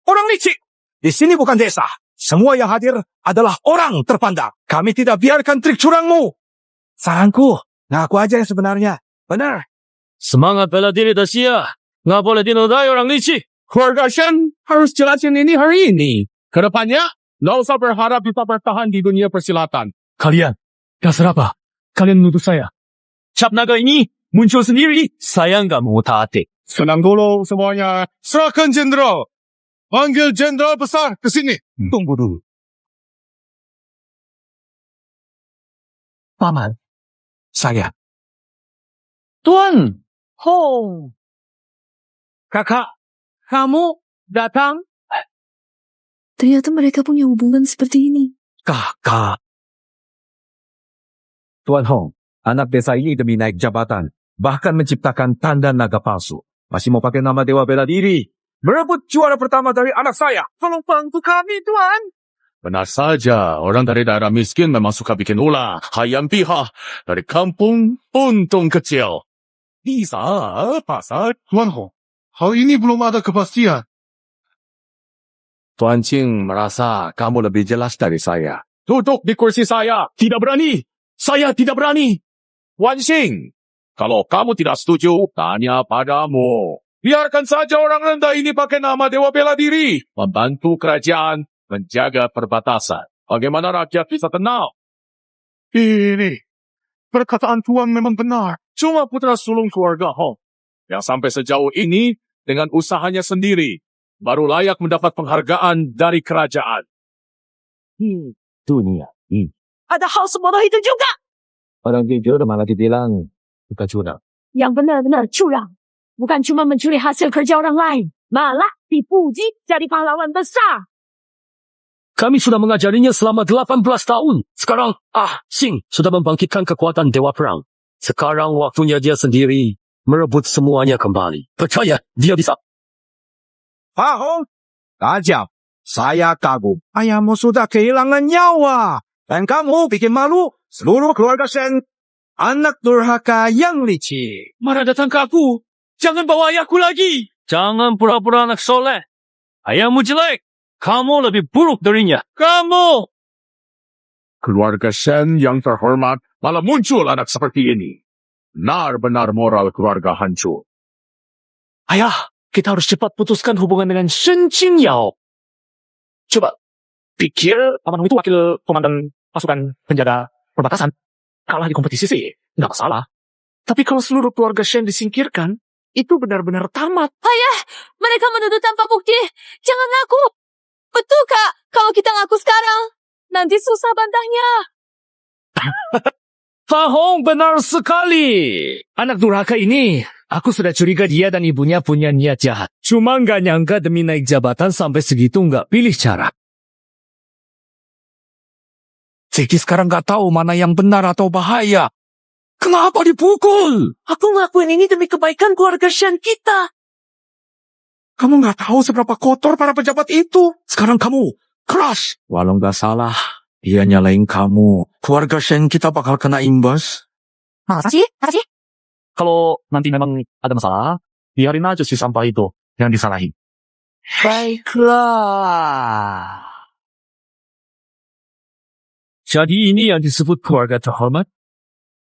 [SPEAKER 10] Orang licik. Di sini bukan desa. Semua yang hadir adalah orang terpandang. Kami tidak biarkan trik curangmu. Saranku, ngaku aja yang sebenarnya. Benar.
[SPEAKER 9] Semangat bela diri Dacia. Nggak boleh dinodai orang licik.
[SPEAKER 3] Keluarga Shen harus jelasin ini hari ini. Kedepannya, nggak usah berharap bisa bertahan di dunia persilatan.
[SPEAKER 8] Kalian, dasar apa? Kalian menuduh saya. Cap naga ini
[SPEAKER 3] muncul sendiri. Saya nggak mau taati.
[SPEAKER 2] Senang dulu semuanya. Serahkan Jenderal. Panggil Jenderal Besar ke sini.
[SPEAKER 10] Tunggu dulu.
[SPEAKER 3] Paman.
[SPEAKER 10] Saya.
[SPEAKER 3] Tuan Hong. Kakak, kamu datang?
[SPEAKER 5] Ternyata mereka punya hubungan seperti ini.
[SPEAKER 10] Kakak. Tuan Hong, anak desa ini demi naik jabatan, bahkan menciptakan tanda naga palsu. Masih mau pakai nama Dewa Bela Diri. Merebut juara pertama dari anak saya.
[SPEAKER 3] Tolong bantu kami, Tuan.
[SPEAKER 1] Benar saja, orang dari daerah miskin memang suka bikin ulah. Hayam pihak dari kampung untung kecil.
[SPEAKER 2] Bisa pasal Tuan Hong. Hal ini belum ada kepastian.
[SPEAKER 9] Tuan Qing merasa kamu lebih jelas dari saya.
[SPEAKER 1] Duduk di kursi saya. Tidak berani. Saya tidak berani. Wan Xing, kalau kamu tidak setuju, tanya padamu. Biarkan saja orang rendah ini pakai nama Dewa Bela Diri. Membantu kerajaan menjaga perbatasan. Bagaimana rakyat bisa tenang?
[SPEAKER 2] Ini. Perkataan Tuan memang benar.
[SPEAKER 1] Cuma putra sulung keluarga Hong. Yang sampai sejauh ini dengan usahanya sendiri. Baru layak mendapat penghargaan dari kerajaan.
[SPEAKER 9] Dunia.
[SPEAKER 7] Ada hal sebodoh itu juga.
[SPEAKER 9] Orang jujur malah dibilang suka curang.
[SPEAKER 7] Yang benar-benar curang. Bukan cuma mencuri hasil kerja orang lain. Malah dipuji jadi pahlawan besar.
[SPEAKER 9] Kami sudah mengajarinya selama 18 tahun. Sekarang, Xing sudah membangkitkan kekuatan Dewa Perang. Sekarang waktunya dia sendiri merebut semuanya kembali. Percaya, dia bisa.
[SPEAKER 10] Pak Hong, tajam. Saya kagum. Ayahmu sudah kehilangan nyawa. Dan kamu bikin malu seluruh keluarga Shen. Anak durhaka yang licik.
[SPEAKER 3] Marah datang ke aku. Jangan bawa ayahku lagi.
[SPEAKER 8] Jangan pura-pura anak soleh. Ayahmu jelek. Kamu lebih buruk darinya. Kamu!
[SPEAKER 1] Keluarga Shen yang terhormat malah muncul anak seperti ini. Benar-benar moral keluarga hancur.
[SPEAKER 9] Ayah, kita harus cepat putuskan hubungan dengan Shen Qingyao.
[SPEAKER 3] Coba pikir pamanmu itu wakil komandan pasukan penjaga perbatasan. Kalah di kompetisi sih, nggak masalah. Tapi kalau seluruh keluarga Shen disingkirkan, itu benar-benar tamat.
[SPEAKER 5] Ayah, mereka menuduh tanpa bukti. Jangan ngaku. Betul, Kak. Kalau kita ngaku sekarang, nanti susah bantahnya.
[SPEAKER 3] Pak Hong benar sekali. Anak durhaka ini, aku sudah curiga dia dan ibunya punya niat jahat. Cuma nggak nyangka demi naik jabatan sampai segitu nggak pilih cara.
[SPEAKER 10] Jadi sekarang nggak tahu mana yang benar atau bahaya. Kenapa dipukul?
[SPEAKER 7] Aku ngelakuin ini demi kebaikan keluarga Shen kita.
[SPEAKER 10] Kamu nggak tahu seberapa kotor para pejabat itu. Sekarang kamu crush. Walau nggak salah, dia nyalain kamu. Keluarga Shen kita bakal kena imbas.
[SPEAKER 7] Masa sih?
[SPEAKER 3] Kalau nanti memang ada masalah, biarin aja si sampah itu yang disalahin.
[SPEAKER 7] Baiklah.
[SPEAKER 3] Jadi ini yang disebut keluarga terhormat?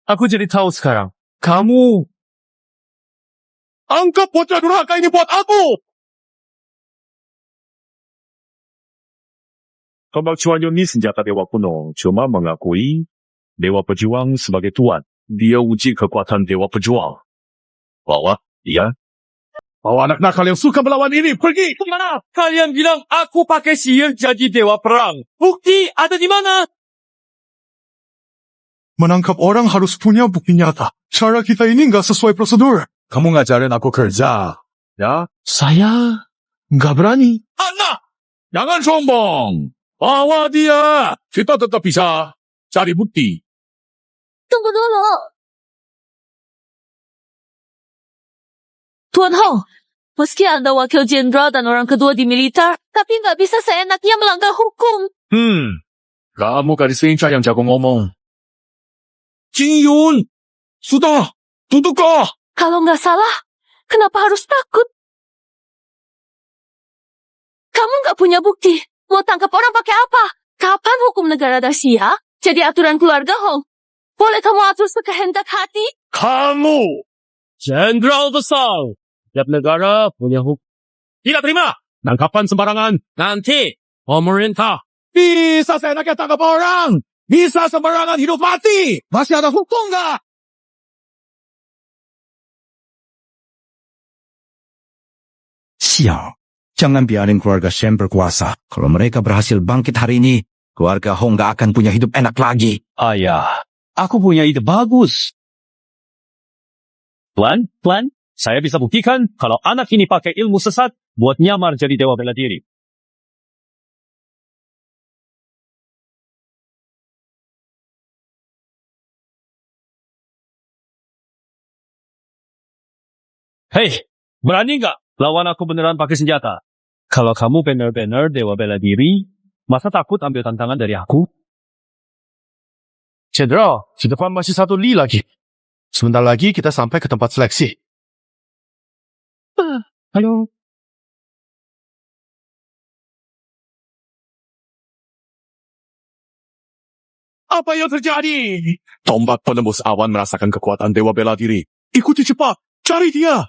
[SPEAKER 3] Aku jadi tahu sekarang. Kamu
[SPEAKER 1] Angkat putra durhaka ini buat aku! Kemampuan ini senjata dewa kuno cuma mengakui dewa pejuang sebagai tuan. Dia uji kekuatan dewa pejuang. Bawa dia. Bawa anak nakal yang suka melawan ini pergi.
[SPEAKER 3] Gimana? Kalian bilang aku pakai sihir jadi dewa perang. Bukti ada di mana?
[SPEAKER 2] Menangkap orang harus punya bukti nyata. Cara kita ini nggak sesuai prosedur.
[SPEAKER 4] Kamu ngajarin aku kerja. Ya?
[SPEAKER 2] Saya nggak berani.
[SPEAKER 1] Anak! Jangan sombong. Bawa dia. Kita tetap bisa cari bukti.
[SPEAKER 5] Tunggu dulu. Tuan Hong, meski Anda wakil jenderal dan orang kedua di militer, tapi nggak bisa seenaknya melanggar hukum.
[SPEAKER 1] Kamu gadis lincah yang jago ngomong.
[SPEAKER 10] Jingyun, sudah, duduklah.
[SPEAKER 5] Kalau nggak salah, kenapa harus takut? Kamu nggak punya bukti. Mau tangkap orang pakai apa? Kapan hukum negara dah siap? Jadi aturan keluarga, Hong. Boleh kamu atur sekehendak hati?
[SPEAKER 1] Kamu!
[SPEAKER 8] Jenderal besar. Tiap negara punya hukum.
[SPEAKER 1] Tidak terima! Nangkapan sembarangan.
[SPEAKER 8] Nanti, pemerintah.
[SPEAKER 10] Bisa seenaknya tangkap orang. Bisa sembarangan hidup mati. Masih ada hukum nggak? Sial. Jangan biarin keluarga Shen berkuasa. Kalau mereka berhasil bangkit hari ini, keluarga Hong gak akan punya hidup enak lagi.
[SPEAKER 8] Ayah, aku punya ide bagus. Tuan, saya bisa buktikan kalau anak ini pakai ilmu sesat buat nyamar jadi dewa bela diri. Hei, berani nggak lawan aku beneran pakai senjata? Kalau kamu bener-bener dewa bela diri, masa takut ambil tantangan dari aku?
[SPEAKER 2] Jenderal, di depan masih 1 li lagi. Sebentar lagi kita sampai ke tempat seleksi.
[SPEAKER 8] Halo.
[SPEAKER 2] Apa yang terjadi? Tombak penembus awan merasakan kekuatan dewa bela diri. Ikuti cepat, cari dia.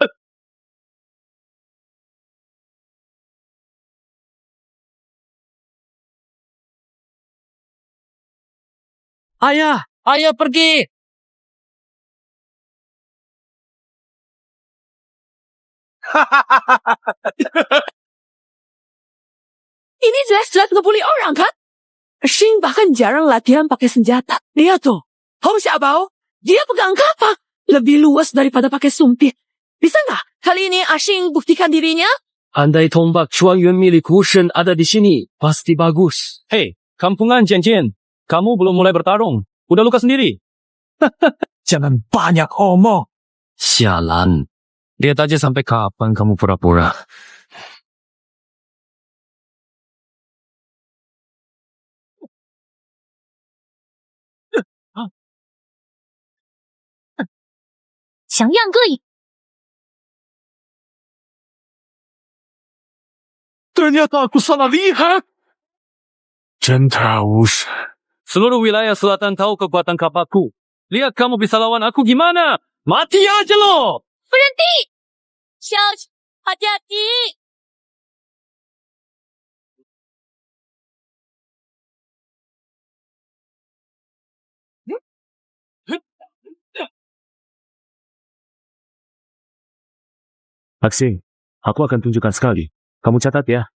[SPEAKER 7] Ayah pergi.
[SPEAKER 5] Ini jelas-jelas ngebully orang kan?
[SPEAKER 7] Xing bahkan jarang latihan pakai senjata. Lihat tuh. Hong Xiaobao,
[SPEAKER 5] Dia pegang kapak. Lebih luas daripada pakai sumpit.
[SPEAKER 7] bisa nggak kali ini Xing buktikan dirinya?
[SPEAKER 9] Andai tombak Chuan Yuan milik Wu Shen ada di sini, pasti bagus.
[SPEAKER 8] Hei, kampungan Jian, kamu belum mulai bertarung. Udah luka sendiri.
[SPEAKER 10] Jangan banyak omong.
[SPEAKER 9] Sialan. Lihat aja sampai kapan kamu pura-pura.
[SPEAKER 2] Ternyata aku salah lihat. Jenderal Wu Shen.
[SPEAKER 8] Seluruh wilayah selatan tahu kekuatan kapakku. Lihat kamu bisa lawan aku gimana? Mati aja lo!
[SPEAKER 5] Berhenti! Xiao, hati-hati!
[SPEAKER 1] Aksing, aku akan tunjukkan sekali. Kamu catat ya.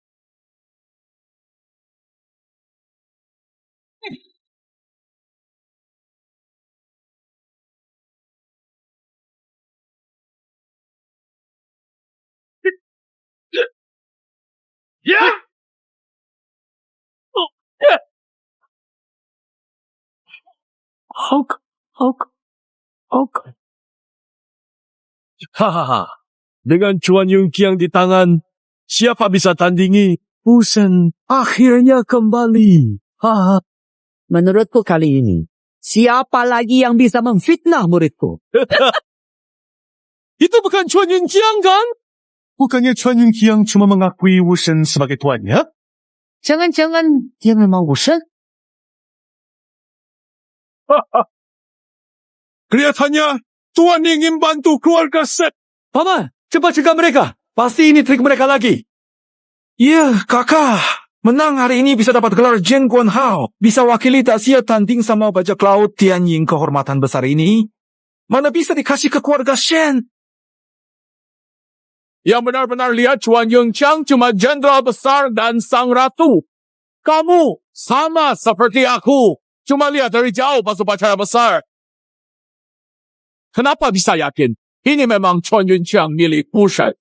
[SPEAKER 2] Ya!
[SPEAKER 9] Hahaha. Dengan Chuan Yunqiang di tangan, siapa bisa tandingi? Wu Shen akhirnya kembali. Haha.
[SPEAKER 7] Menurutku kali ini, siapa lagi yang bisa memfitnah muridku?
[SPEAKER 2] Itu bukan Chuan Yunqiang kan? Bukannya Chuan Yunqiang cuma mengakui Wu Shen sebagai tuannya?
[SPEAKER 7] Jangan-jangan dia memang Wu Shen?
[SPEAKER 2] Kelihatannya Tuan ingin bantu keluarga Shen.
[SPEAKER 10] Paman, cepat cegah mereka. Pasti ini trik mereka lagi. Ya, kakak. Menang hari ini bisa dapat gelar Zhen Guan Hao. Bisa wakili Daxia tanding sama bajak laut Tianjin kehormatan besar ini. Mana bisa dikasih ke keluarga Shen?
[SPEAKER 2] Yang benar-benar lihat Chuan Yunqiang cuma jenderal besar dan sang ratu. Kamu sama seperti aku. Cuma lihat dari jauh pas upacara besar. Kenapa bisa yakin? Ini memang Chuan Yunqiang milik Wu Shen.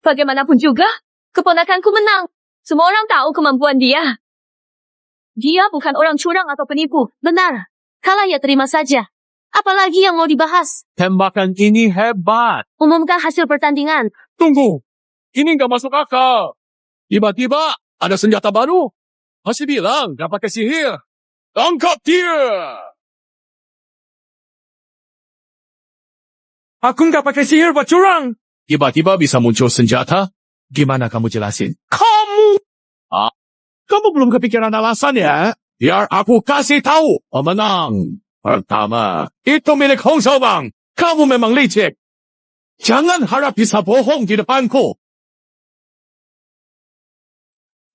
[SPEAKER 5] Bagaimanapun juga, keponakanku menang. Semua orang tahu kemampuan dia. Dia bukan orang curang atau penipu.
[SPEAKER 6] Benar. Kalah ya terima saja. Apalagi yang mau dibahas?
[SPEAKER 2] Tembakan ini hebat.
[SPEAKER 6] Umumkan hasil pertandingan.
[SPEAKER 2] Tunggu. Ini nggak masuk akal. Tiba-tiba ada senjata baru. Masih bilang nggak pakai sihir. Tangkap dia.
[SPEAKER 10] Aku nggak pakai sihir buat curang.
[SPEAKER 2] Tiba-tiba bisa muncul senjata. Gimana kamu jelasin? Kamu belum kepikiran alasan ya? Biar aku kasih tahu. Pemenang. Pertama, itu milik Hong Xiaobang. Kamu memang licik. Jangan harap bisa bohong di depanku.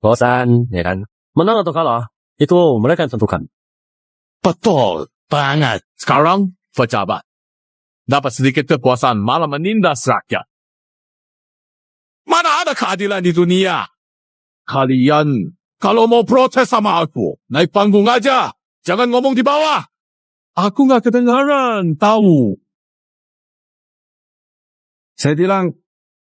[SPEAKER 9] Bosan, ya kan? Menang atau kalah, itu mereka yang tentukan.
[SPEAKER 2] Betul banget. Sekarang, pejabat.
[SPEAKER 1] dapat sedikit kekuasaan malah menindas rakyat.
[SPEAKER 4] Mana ada keadilan di dunia? Kalian, kalau mau protes sama aku, naik panggung aja. Jangan ngomong di bawah.
[SPEAKER 10] Aku nggak kedengaran, tahu. Saya bilang,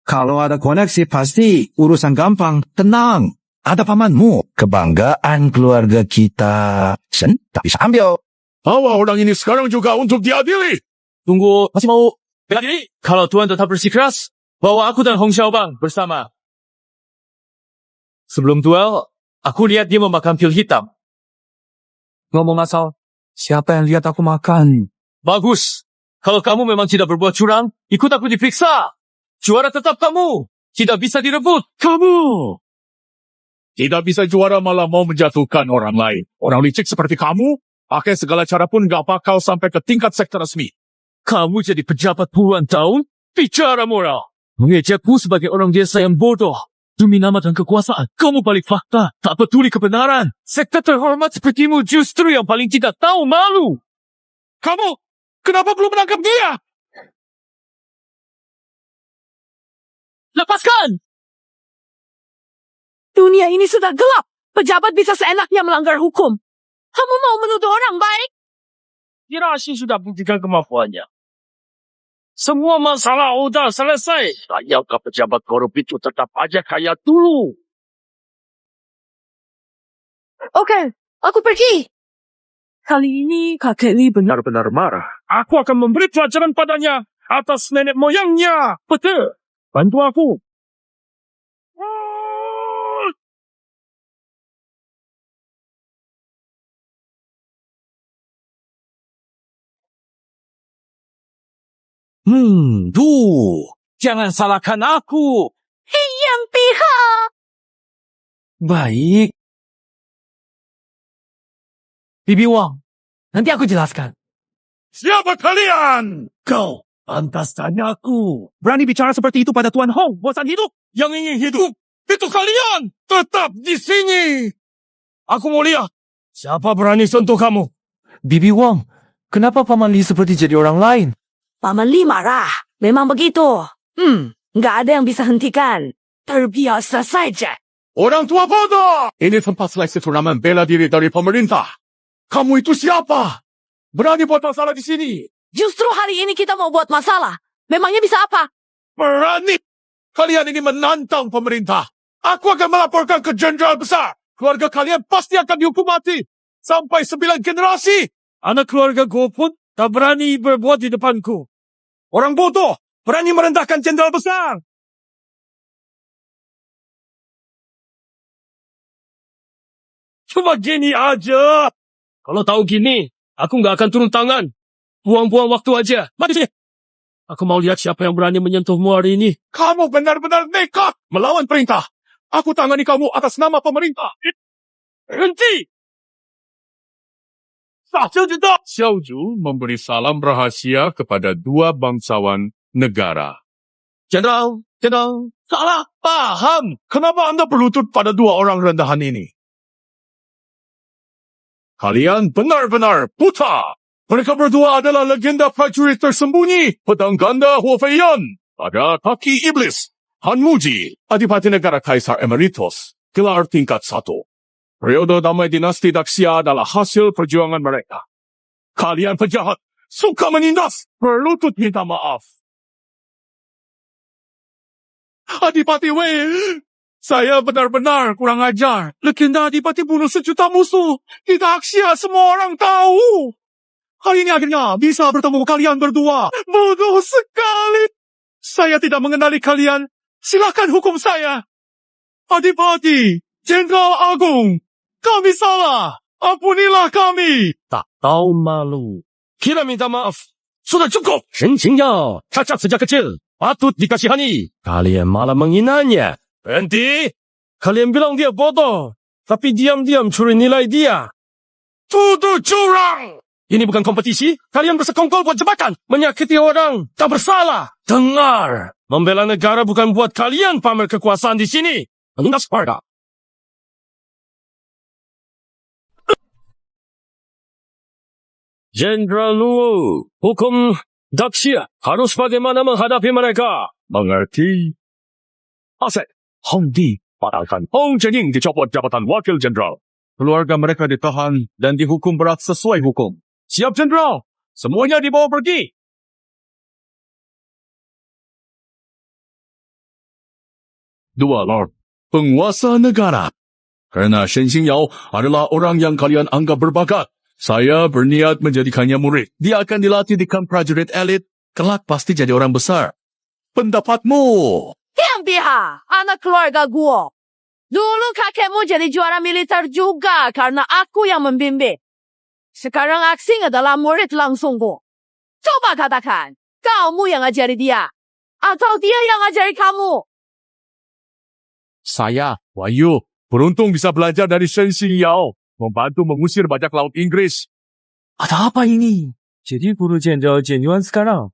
[SPEAKER 10] kalau ada koneksi pasti urusan gampang. Tenang, ada pamanmu. Kebanggaan keluarga kita. Sen, tak bisa ambil.
[SPEAKER 4] Bawa orang ini sekarang juga untuk diadili.
[SPEAKER 8] Tunggu, masih mau bela diri? Kalau Tuan tetap bersikeras, bawa aku dan Hong Xiaobang bersama. Sebelum duel, aku lihat dia memakan pil hitam.
[SPEAKER 3] Ngomong asal, siapa yang lihat aku makan?
[SPEAKER 8] Bagus. Kalau kamu memang tidak berbuat curang, ikut aku diperiksa. Juara tetap kamu. Tidak bisa direbut.
[SPEAKER 4] Kamu tidak bisa juara malah mau menjatuhkan orang lain. Orang licik seperti kamu, pakai segala cara pun gak bakal sampai ke tingkat sekte resmi.
[SPEAKER 8] Kamu jadi pejabat puluhan tahun, bicara moral. Mengejekku sebagai orang desa yang bodoh. Demi nama dan kekuasaan, kamu balik fakta. Tak peduli kebenaran. Sekte terhormat sepertimu justru yang paling tidak tahu malu.
[SPEAKER 4] Kamu, kenapa belum menangkap dia?
[SPEAKER 8] Lepaskan!
[SPEAKER 7] Dunia ini sudah gelap. Pejabat bisa seenaknya melanggar hukum. Kamu mau menuduh orang baik?
[SPEAKER 1] Hirashi sudah buktikan kemampuannya. Semua masalah udah selesai. Sayangkah pejabat korup itu tetap aja kaya dulu?
[SPEAKER 7] Oke, aku pergi. Kali ini kakek Li
[SPEAKER 1] Benar-benar marah. Aku akan memberi pelajaran padanya atas nenek moyangnya. Betul. Bantu aku.
[SPEAKER 3] Tuh. Jangan salahkan aku.
[SPEAKER 7] yang pihak.
[SPEAKER 3] Baik. Bibi Wang, nanti aku jelaskan.
[SPEAKER 4] Siapa kalian?
[SPEAKER 3] Kau, pantas tanya aku.
[SPEAKER 10] Berani bicara seperti itu pada Tuan Hong. Bosan hidup.
[SPEAKER 4] Yang ingin hidup, itu kalian. Tetap di sini. Aku mau lihat. Siapa berani sentuh kamu?
[SPEAKER 3] Bibi Wang, kenapa Paman Li seperti jadi orang lain?
[SPEAKER 7] Paman Li marah. Memang begitu. Nggak ada yang bisa hentikan. Terbiasa saja.
[SPEAKER 4] Orang tua bodoh! Ini tempat seleksi turnamen bela diri dari pemerintah. Kamu itu siapa? Berani buat masalah di sini?
[SPEAKER 7] Justru hari ini kita mau buat masalah. Memangnya bisa apa?
[SPEAKER 4] Berani! Kalian ini menantang pemerintah. Aku akan melaporkan ke jenderal besar. Keluarga kalian pasti akan dihukum mati. Sampai 9 generasi.
[SPEAKER 1] Anak keluarga gue pun tak berani berbuat di depanku.
[SPEAKER 10] Orang bodoh. Berani merendahkan jenderal besar.
[SPEAKER 1] Cuma gini aja. Kalau tahu gini, aku nggak akan turun tangan. Buang-buang waktu aja. Mati sini. Aku mau lihat siapa yang berani menyentuhmu hari ini.
[SPEAKER 4] Kamu benar-benar nekat melawan perintah. Aku tangani kamu atas nama pemerintah.
[SPEAKER 1] Henti!
[SPEAKER 4] Xiaoju memberi salam rahasia kepada 2 bangsawan negara. Jenderal, salah paham. Kenapa Anda berlutut pada 2 orang rendahan ini? Kalian benar-benar buta. Mereka berdua adalah legenda prajurit tersembunyi. Pedang ganda Huo Feiyan. Pada kaki iblis. Han Muji, Adipati Negara Kaisar Emeritus. Gelar tingkat 1. Periode damai dinasti Daxia adalah hasil perjuangan mereka. Kalian penjahat. Suka menindas. Berlutut minta maaf. Adipati Wei. Saya benar-benar kurang ajar. Legenda Adipati bunuh sejuta musuh. Di Daxia semua orang tahu. Hari ini akhirnya bisa bertemu kalian berdua. Bodoh sekali. Saya tidak mengenali kalian. Silakan hukum saya. Adipati, Jenderal Agung, kami salah. Ampunilah kami.
[SPEAKER 1] Tak tahu malu.
[SPEAKER 3] Kira minta maaf.
[SPEAKER 1] Sudah cukup. Shenqingya, cacat sejak kecil. Patut dikasihani.
[SPEAKER 9] Kalian malah menghinanya.
[SPEAKER 1] Henti! Kalian bilang dia bodoh. Tapi diam-diam curi nilai dia.
[SPEAKER 4] Tuduh curang.
[SPEAKER 1] Ini bukan kompetisi. Kalian bersekongkol buat jebakan. Menyakiti orang. Tak bersalah. Dengar. Membela negara bukan buat kalian pamer kekuasaan di sini. Menindas warga. Jenderal Luo, hukum
[SPEAKER 8] Daksya harus bagaimana menghadapi mereka.
[SPEAKER 1] Mengerti? Aset, Hong Di batalkan Hong Chenying dicopot jabatan wakil jenderal.
[SPEAKER 2] Keluarga mereka ditahan dan dihukum berat sesuai hukum. Siap, Jenderal! Semuanya dibawa pergi!
[SPEAKER 4] Dua, Lord. Penguasa negara. Karena Shen Xingyao adalah orang yang kalian anggap berbakat, saya berniat menjadikannya murid. Dia akan dilatih di kamp prajurit elit, kelak pasti jadi orang besar. Pendapatmu?
[SPEAKER 7] Yang biha, anak keluarga gua. Dulu kakekmu jadi juara militer juga karena aku yang membimbing. Sekarang Aksing adalah murid langsung gua. Coba katakan, kamu yang ajari dia. Atau dia yang ajari kamu.
[SPEAKER 2] Saya, Wahyu, beruntung bisa belajar dari Shen Xingyao, membantu mengusir bajak laut Inggris.
[SPEAKER 11] Ada apa ini?
[SPEAKER 8] Jadi guru jenderal Jinyuan sekarang.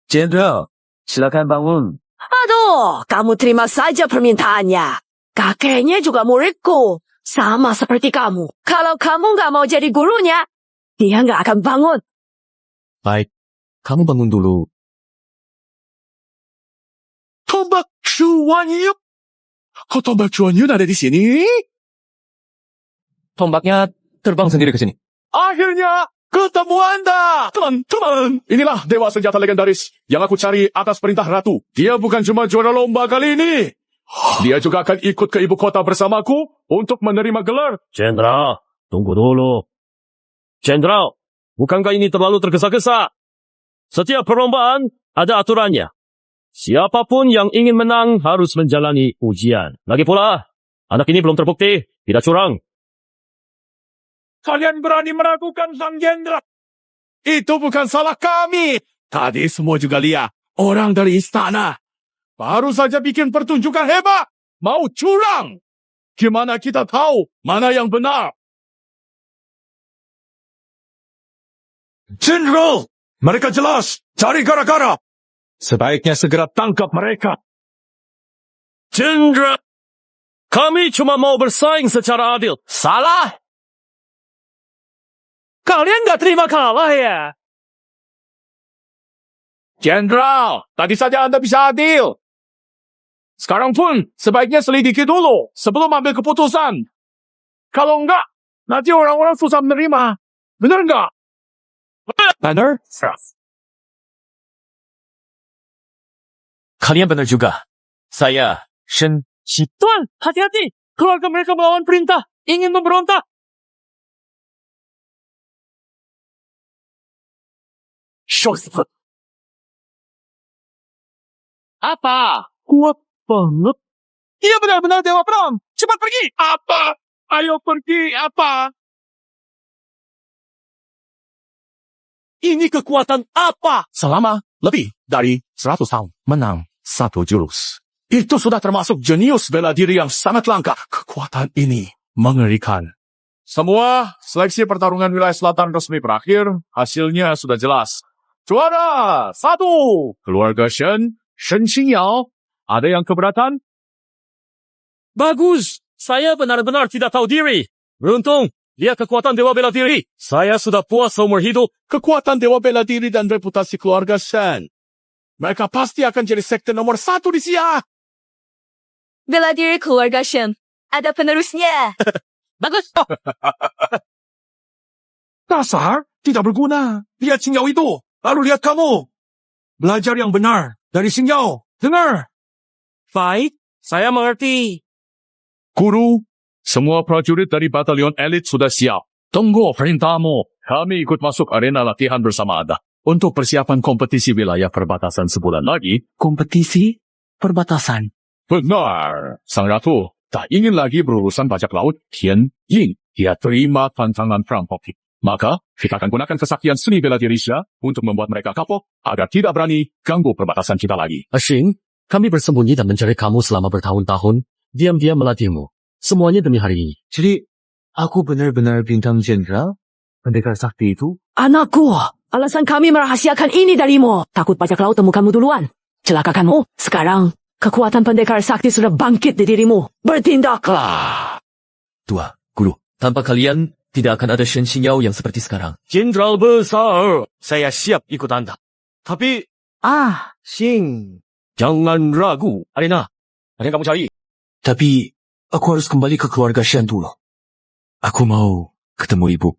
[SPEAKER 8] Jenderal, silakan bangun.
[SPEAKER 7] Aduh, kamu terima saja permintaannya. Kakeknya juga muridku. Sama seperti kamu. Kalau kamu nggak mau jadi gurunya, dia nggak akan bangun.
[SPEAKER 11] Baik, kamu bangun dulu.
[SPEAKER 4] Tombak Chuan Yuk? Kok tombak Chuan Yuk ada di sini?
[SPEAKER 3] Tombaknya terbang sendiri ke sini.
[SPEAKER 4] Akhirnya ketemu Anda, teman-teman. Inilah dewa senjata legendaris yang aku cari atas perintah Ratu. Dia bukan cuma juara lomba kali ini. Dia juga akan ikut ke ibu kota bersamaku untuk menerima gelar.
[SPEAKER 9] Jenderal, tunggu dulu. Jenderal, bukankah ini terlalu tergesa-gesa? Setiap perlombaan ada aturannya. Siapapun yang ingin menang harus menjalani ujian. Lagi pula, anak ini belum terbukti, tidak curang.
[SPEAKER 4] Kalian berani meragukan sang jenderal? Itu bukan salah kami. Tadi semua juga lihat. Orang dari istana. Baru saja bikin pertunjukan hebat. Mau curang. Gimana kita tahu mana yang benar? Jenderal! Mereka jelas cari gara-gara. Sebaiknya segera tangkap mereka.
[SPEAKER 9] Jenderal, kami cuma mau bersaing secara adil. Salah!
[SPEAKER 3] Kalian nggak terima kalah ya?
[SPEAKER 2] Jenderal, tadi saja Anda bisa adil. Sekarang pun sebaiknya selidiki dulu sebelum ambil keputusan. Kalau enggak, nanti orang-orang susah menerima. Benar enggak?
[SPEAKER 3] Benar? Kalian benar juga. Saya, Shen Xi.
[SPEAKER 8] Tuan, hati-hati. Keluarga mereka melawan perintah. Ingin memberontak.
[SPEAKER 3] Apa?
[SPEAKER 2] Kuat banget. Ia benar-benar dewa perang. Cepat pergi. Apa? Ayo pergi. Apa?
[SPEAKER 11] Ini kekuatan apa? Selama lebih dari 100 tahun menang satu jurus. Itu sudah termasuk jenius bela diri yang sangat langka.
[SPEAKER 2] Kekuatan ini mengerikan. Semua seleksi pertarungan wilayah selatan resmi berakhir. Hasilnya sudah jelas. Juara 1. Keluarga Shen Xingyao. Ada yang keberatan?
[SPEAKER 9] Bagus. Saya benar-benar tidak tahu diri. Beruntung, lihat kekuatan dewa bela diri. Saya sudah puas seumur hidup.
[SPEAKER 2] Kekuatan dewa bela diri dan reputasi keluarga Shen. Mereka pasti akan jadi sekte nomor 1 di Xia.
[SPEAKER 5] Bela diri keluarga Shen. Ada penerusnya.
[SPEAKER 7] Bagus.
[SPEAKER 10] Dasar, tidak berguna. Lihat Xingyao itu. Lalu lihat kamu. Belajar yang benar dari Xingyao. Dengar.
[SPEAKER 8] Baik, saya mengerti.
[SPEAKER 2] Guru, semua prajurit dari batalion elit sudah siap. Tunggu perintahmu. Kami ikut masuk arena latihan bersama Anda. Untuk persiapan kompetisi wilayah perbatasan sebulan lagi.
[SPEAKER 11] Kompetisi perbatasan.
[SPEAKER 2] Benar. Sang Ratu tak ingin lagi berurusan bajak laut Tian Ying. Dia terima tantangan perampok. Maka, kita akan gunakan kesaktian seni bela diri Xia untuk membuat mereka kapok agar tidak berani ganggu perbatasan kita lagi.
[SPEAKER 9] Ashing, kami bersembunyi dan mencari kamu selama bertahun-tahun. Diam-diam melatihmu. Semuanya demi hari ini.
[SPEAKER 3] Jadi, aku benar-benar bintang jenderal? Pendekar sakti itu?
[SPEAKER 7] Anakku, alasan kami merahasiakan ini darimu. Takut bajak laut temukanmu duluan. Celakakanmu. Sekarang, kekuatan pendekar sakti sudah bangkit di dirimu. Bertindaklah.
[SPEAKER 11] Tua, guru. Tanpa kalian,
[SPEAKER 9] tidak akan ada Shen Xingyao yang seperti sekarang.
[SPEAKER 1] Jenderal besar, saya siap ikut Anda. Tapi,
[SPEAKER 7] Xing.
[SPEAKER 1] jangan ragu. Arina, ada yang kamu cari?
[SPEAKER 11] Tapi, aku harus kembali ke keluarga Shen dulu. Aku mau ketemu ibu.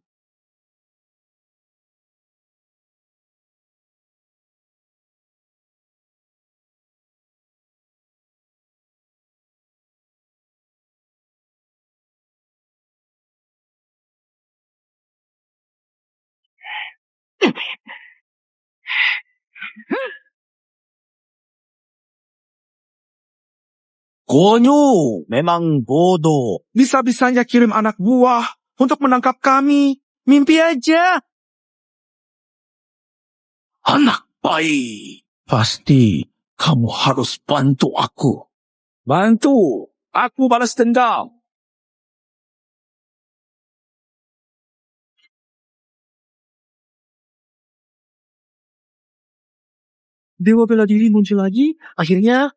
[SPEAKER 10] Konyo, memang bodoh. Bisa-bisanya kirim anak buah untuk menangkap kami. Mimpi aja.
[SPEAKER 11] Anak baik. Pasti kamu harus bantu aku.
[SPEAKER 10] Bantu, aku balas dendam.
[SPEAKER 7] Dewa bela diri muncul lagi. Akhirnya,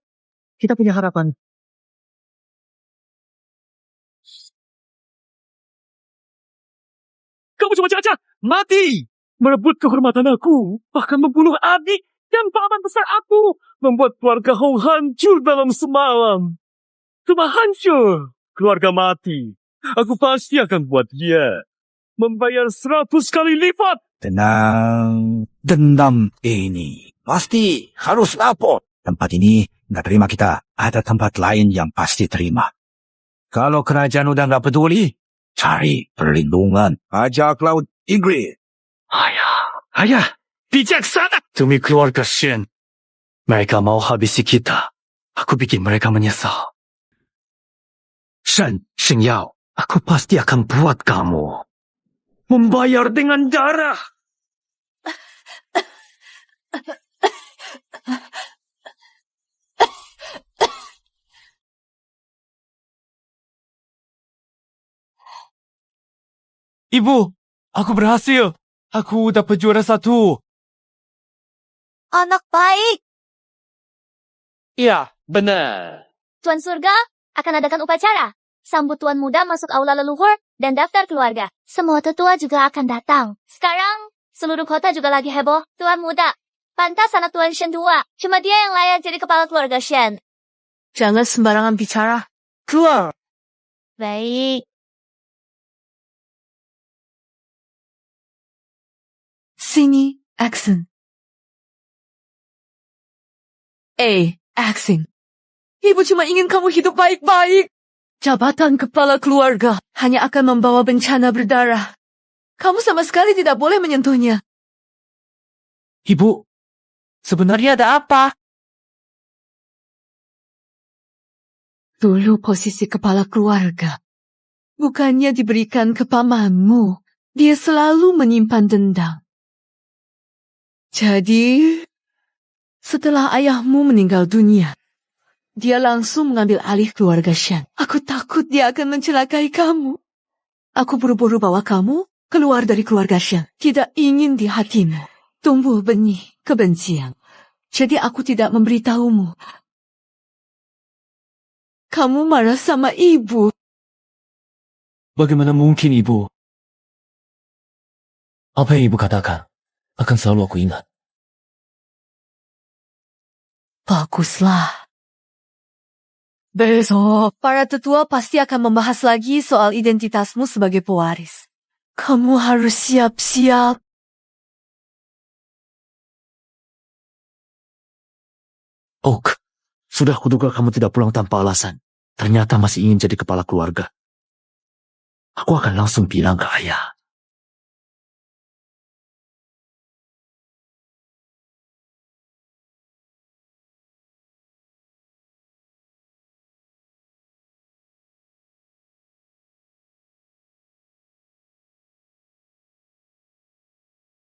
[SPEAKER 7] kita punya harapan.
[SPEAKER 3] Kamu cuma caca, mati! Merebut kehormatan aku, bahkan membunuh adik dan paman besar aku, membuat keluarga Hong hancur dalam semalam. Cuma hancur, keluarga mati. Aku pasti akan buat dia membayar 100 kali lipat.
[SPEAKER 10] Tenang, dendam ini pasti harus lapor. Tempat ini nggak terima kita. Ada tempat lain yang pasti terima. Kalau kerajaan udah nggak peduli, cari perlindungan. Ajak Laut Inggris.
[SPEAKER 8] Ayah, bijaksana. Demi keluarga Shen, mereka mau habisi kita. Aku bikin mereka menyesal.
[SPEAKER 11] Shen Xingyao, aku pasti akan buat kamu
[SPEAKER 8] Membayar dengan darah.
[SPEAKER 3] Ibu, aku berhasil. Aku dapat juara 1.
[SPEAKER 6] Anak baik.
[SPEAKER 3] Iya, benar.
[SPEAKER 6] Tuan Surga akan adakan upacara. Sambut Tuan Muda masuk aula leluhur dan daftar keluarga. Semua tetua juga akan datang. Sekarang, seluruh kota juga lagi heboh. Tuan Muda, pantas anak Tuan Shen tua. Cuma dia yang layak jadi kepala keluarga Shen.
[SPEAKER 7] Jangan sembarangan bicara. Keluar.
[SPEAKER 6] Baik.
[SPEAKER 5] Sini, action. Action. Ibu cuma ingin kamu hidup baik-baik. Jabatan kepala keluarga hanya akan membawa bencana berdarah. Kamu sama sekali tidak boleh menyentuhnya.
[SPEAKER 3] Ibu, sebenarnya ada apa?
[SPEAKER 5] Dulu posisi kepala keluarga bukannya diberikan ke pamanmu. Dia selalu menyimpan dendam. Jadi, setelah ayahmu meninggal dunia, dia langsung mengambil alih keluarga Shen. Aku takut dia akan mencelakai kamu. Aku buru-buru bawa kamu keluar dari keluarga Shen. Tidak ingin di hatimu tumbuh benih kebencian. Jadi aku tidak memberitahumu. Kamu marah sama ibu.
[SPEAKER 8] Bagaimana mungkin, Ibu? Apa yang Ibu katakan akan selalu aku ingat.
[SPEAKER 5] Baguslah. Besok, para tetua pasti akan membahas lagi soal identitasmu sebagai pewaris. Kamu harus siap-siap.
[SPEAKER 11] Oak, sudah kuduga kamu tidak pulang tanpa alasan. Ternyata masih ingin jadi kepala keluarga. Aku akan langsung bilang ke ayah.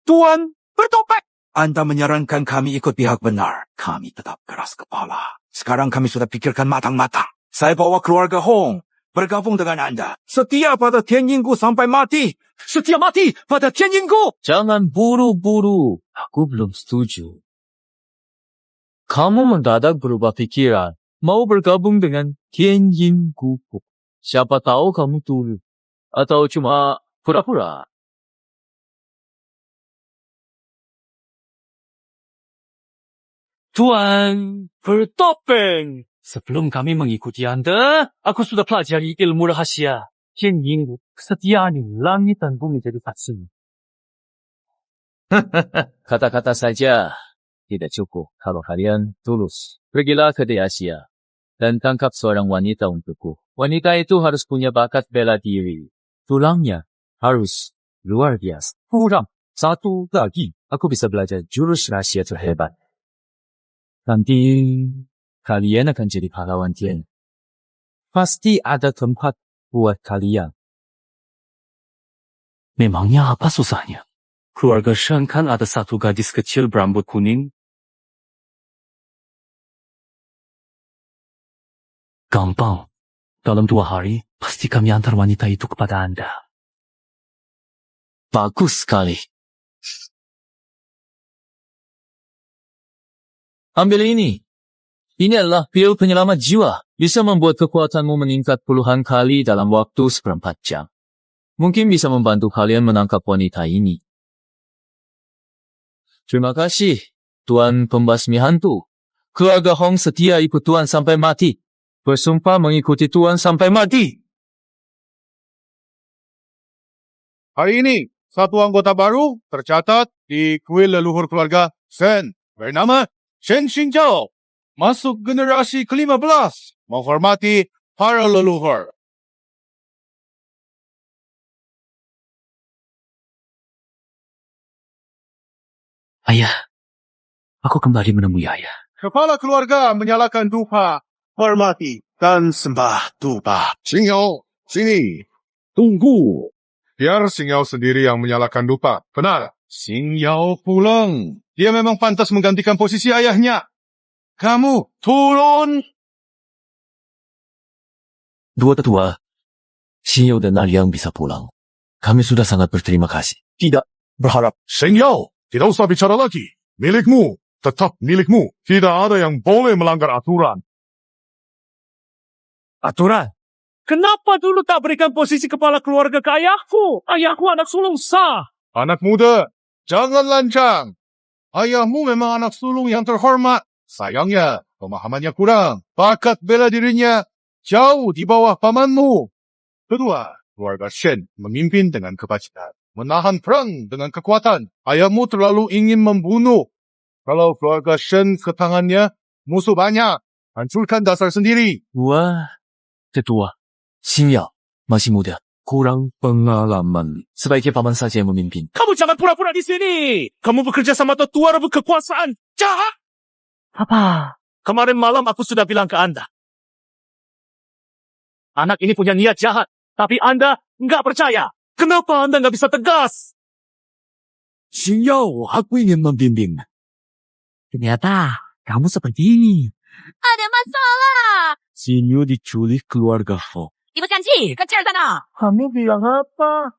[SPEAKER 10] Tuan, bertopeng! Anda menyarankan kami ikut pihak benar. Kami tetap keras kepala. Sekarang kami sudah pikirkan matang-matang. Saya bawa keluarga Hong bergabung dengan Anda. Setia pada Tianyinggu sampai mati. Setia mati pada Tianyinggu!
[SPEAKER 8] Jangan buru-buru. Aku belum setuju. Kamu mendadak berubah pikiran. Mau bergabung dengan Tianyinggu. Siapa tahu kamu turun. Atau cuma Pura-pura. Tuan, bertopeng. Sebelum kami mengikuti Anda, aku sudah pelajari ilmu rahasia. Tian Ying, kesetiaan langit dan bumi jadi patsun.
[SPEAKER 9] Kata-kata saja tidak cukup kalau kalian tulus. Pergilah ke Asia dan tangkap seorang wanita untukku. Wanita itu harus punya bakat bela diri. Tulangnya harus luar biasa. Kurang satu lagi, aku bisa belajar jurus rahasia terhebat. Nanti kalian akan jadi pahlawan Tian. Pasti ada tempat buat kalian.
[SPEAKER 8] Memangnya apa susahnya? Keluarga Shen kan ada satu gadis kecil berambut kuning. Gampang. Dalam 2 hari, pasti kami antar wanita itu kepada Anda.
[SPEAKER 9] Bagus sekali. Ambil ini. Ini adalah pil penyelamat jiwa. Bisa membuat kekuatanmu meningkat puluhan kali dalam waktu 1/4 jam. Mungkin bisa membantu kalian menangkap wanita ini. Terima kasih, Tuan Pembasmi Hantu. Keluarga Hong setia ikut Tuan sampai mati. Bersumpah mengikuti Tuan sampai mati.
[SPEAKER 2] Hari ini, satu anggota baru tercatat di kuil leluhur keluarga Shen bernama Shen Xingjiao. Masuk generasi ke-15, menghormati para leluhur.
[SPEAKER 8] Ayah, aku kembali menemui ayah.
[SPEAKER 2] Kepala keluarga menyalakan dupa, hormati dan sembah dupa. Xingyao, sini. Tunggu. Biar Xingyao sendiri yang menyalakan dupa. Benar. Xingyao pulang. Dia memang pantas menggantikan posisi ayahnya. Kamu turun.
[SPEAKER 9] Dua tetua, Xingyao dan Aliang bisa pulang. Kami sudah sangat berterima kasih.
[SPEAKER 2] Tidak berharap. Xingyao, tidak usah bicara lagi. Milikmu, tetap milikmu. Tidak ada yang boleh melanggar aturan.
[SPEAKER 1] Aturan? Kenapa dulu tak berikan posisi kepala keluarga ke ayahku? Ayahku anak sulung sah.
[SPEAKER 2] Anak muda, jangan lancang. Ayahmu memang anak sulung yang terhormat. Sayangnya, pemahamannya kurang. Bakat bela dirinya jauh di bawah pamanmu. Kedua, keluarga Shen memimpin dengan kebajikan. Menahan perang dengan kekuatan. Ayahmu terlalu ingin membunuh. Kalau keluarga Shen ke tangannya, musuh banyak. Hancurkan dasar sendiri.
[SPEAKER 9] Wah, tetua. Xingyao masih muda. Kurang pengalaman. Sebaiknya paman saja yang memimpin.
[SPEAKER 1] Kamu jangan pura-pura di sini. Kamu bekerja sama tetua rebut kekuasaan. Jahat. Apa? Kemarin malam aku sudah bilang ke Anda. Anak ini punya niat jahat. Tapi Anda nggak percaya. Kenapa Anda nggak bisa tegas?
[SPEAKER 9] Xingyao, aku ingin membimbing.
[SPEAKER 7] Ternyata kamu seperti ini.
[SPEAKER 5] Ada masalah.
[SPEAKER 9] Xinyu diculik keluarga Hong.
[SPEAKER 5] Ibu Kanji, kecil sana.
[SPEAKER 1] Kamu bilang apa?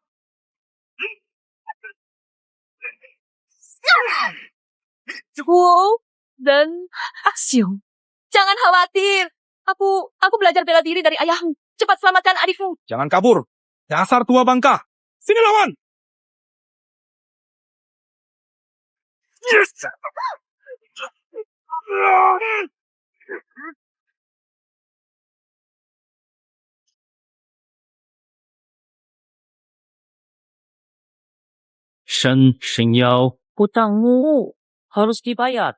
[SPEAKER 5] Wow dan Asyung. Jangan khawatir. Aku belajar bela diri dari ayahmu. Cepat selamatkan adikmu.
[SPEAKER 10] Jangan kabur. Dasar tua bangka. Sini lawan. Yes.
[SPEAKER 8] Shen Xingyao.
[SPEAKER 7] Hutangmu harus dibayar.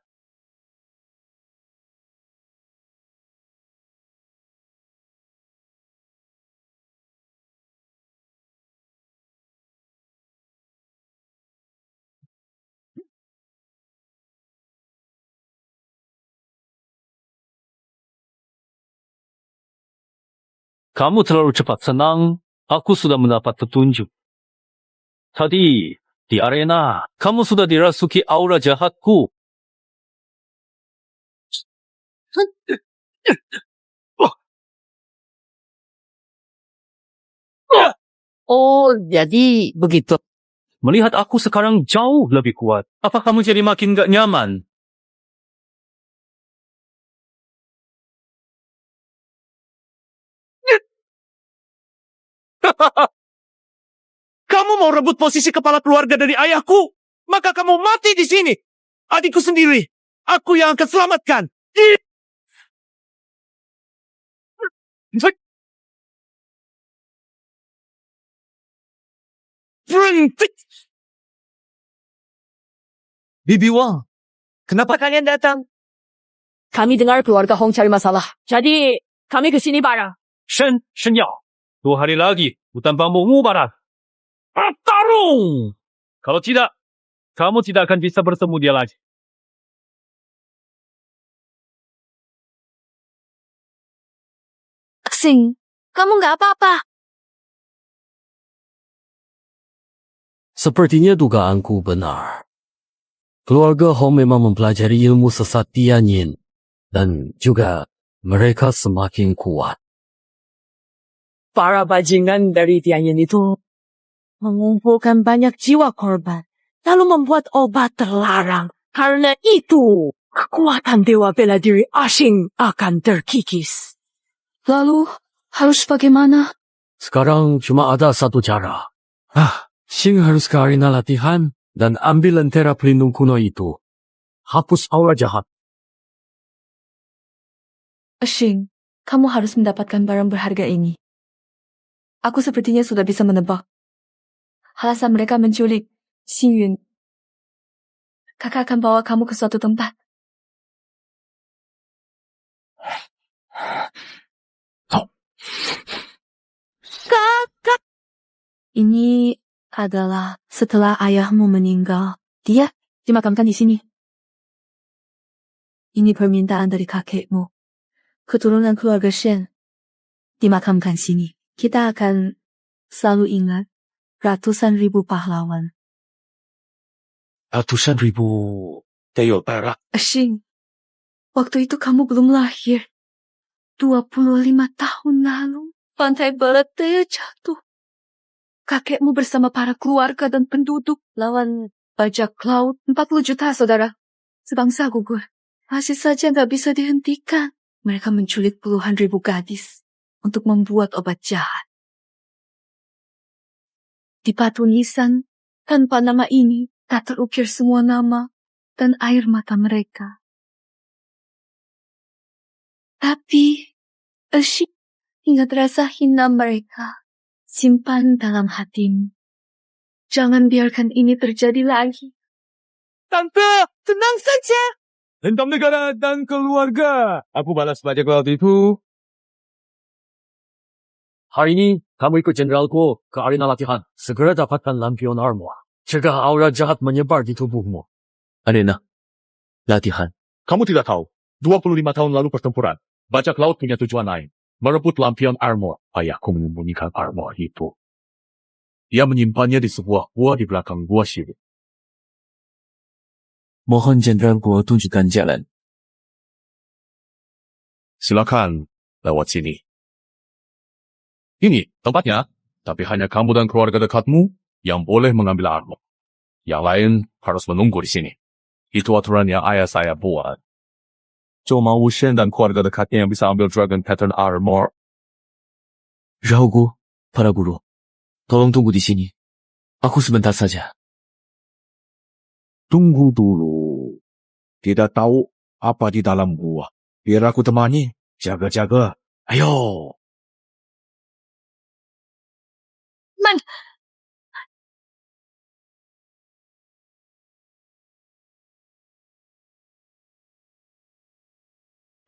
[SPEAKER 8] Kamu terlalu cepat senang. Aku sudah mendapat petunjuk. Tadi, di arena, kamu sudah dirasuki aura jahatku.
[SPEAKER 7] Oh, jadi begitu.
[SPEAKER 8] Melihat aku sekarang jauh lebih kuat. Apa kamu jadi makin gak nyaman?
[SPEAKER 1] Kamu
[SPEAKER 2] kamu mau rebut posisi kepala keluarga dari ayahku, maka kamu mati di sini. Adikku sendiri, aku yang akan selamatkan. Berhenti!
[SPEAKER 7] Bibi Wang, kenapa kalian datang? Kami dengar keluarga Hong cari masalah. Jadi, kami ke sini bareng.
[SPEAKER 8] Shen Yao, 2 hari lagi hutan bambumu barat. Bertarung! Kalau tidak, kamu tidak akan bisa bertemu dia lagi.
[SPEAKER 5] Xing, kamu nggak apa-apa.
[SPEAKER 9] Sepertinya dugaanku benar. Keluarga Hong memang mempelajari ilmu sesat Tianyin dan juga mereka semakin kuat.
[SPEAKER 7] Para bajingan dari Tianyin itu mengumpulkan banyak jiwa korban, lalu membuat obat terlarang. Karena itu, kekuatan Dewa Bela Diri asing akan terkikis.
[SPEAKER 5] Lalu, harus bagaimana?
[SPEAKER 9] Sekarang cuma ada satu cara. Xing harus ke arena latihan dan ambil lentera pelindung kuno itu. Hapus aura jahat.
[SPEAKER 5] Xing, kamu harus mendapatkan barang berharga ini. Aku sepertinya sudah bisa menebak. Alasan mereka menculik Xing Yun. Kakak akan bawa kamu ke suatu tempat. Kakak! Ini adalah setelah ayahmu meninggal. Dia dimakamkan di sini. Ini permintaan dari kakekmu. Keturunan keluarga Shen dimakamkan sini. Kita akan selalu ingat ratusan ribu pahlawan.
[SPEAKER 11] Ratusan ribu Teo perak.
[SPEAKER 5] Xing, waktu itu kamu belum lahir. 25 tahun lalu, pantai Balataya jatuh. Kakekmu bersama para keluarga dan penduduk lawan bajak laut 40 juta saudara. Sebangsa gugur. Masih saja nggak bisa dihentikan. Mereka menculik puluhan ribu gadis untuk membuat obat jahat. Di batu nisan, tanpa nama ini, tak terukir semua nama dan air mata mereka. Tapi, Xing, ingat rasa hina mereka. Simpan dalam hatimu. Jangan biarkan ini terjadi lagi.
[SPEAKER 2] Tante, tenang saja. Hentam negara dan keluarga. Aku balas bajak laut itu.
[SPEAKER 9] Hari ini, kamu ikut jenderalku ke arena latihan. Segera dapatkan lampion armor. Cegah aura jahat menyebar di tubuhmu.
[SPEAKER 1] Arena. Latihan. Kamu tidak tahu. 25 tahun lalu pertempuran. Bajak laut punya tujuan lain. Merebut lampion armor. Ayahku menyembunyikan armor itu. Dia menyimpannya di sebuah gua di belakang gua Shiru.
[SPEAKER 8] Mohon jenderal gua tunjukkan jalan.
[SPEAKER 1] Silakan lewat sini. Ini tempatnya, tapi hanya kamu dan keluarga dekatmu yang boleh mengambil armor. Yang lain harus menunggu di sini. Itu aturan yang ayah saya buat. Cuma Wu Shen dan keluarga dekatnya yang bisa ambil Dragon Pattern Armor.
[SPEAKER 11] Raogu, para guru, tolong tunggu di sini. Aku sebentar saja.
[SPEAKER 4] Tunggu dulu. Tidak tahu apa di dalam gua. Biar aku temani. Jaga-jaga. Ayo.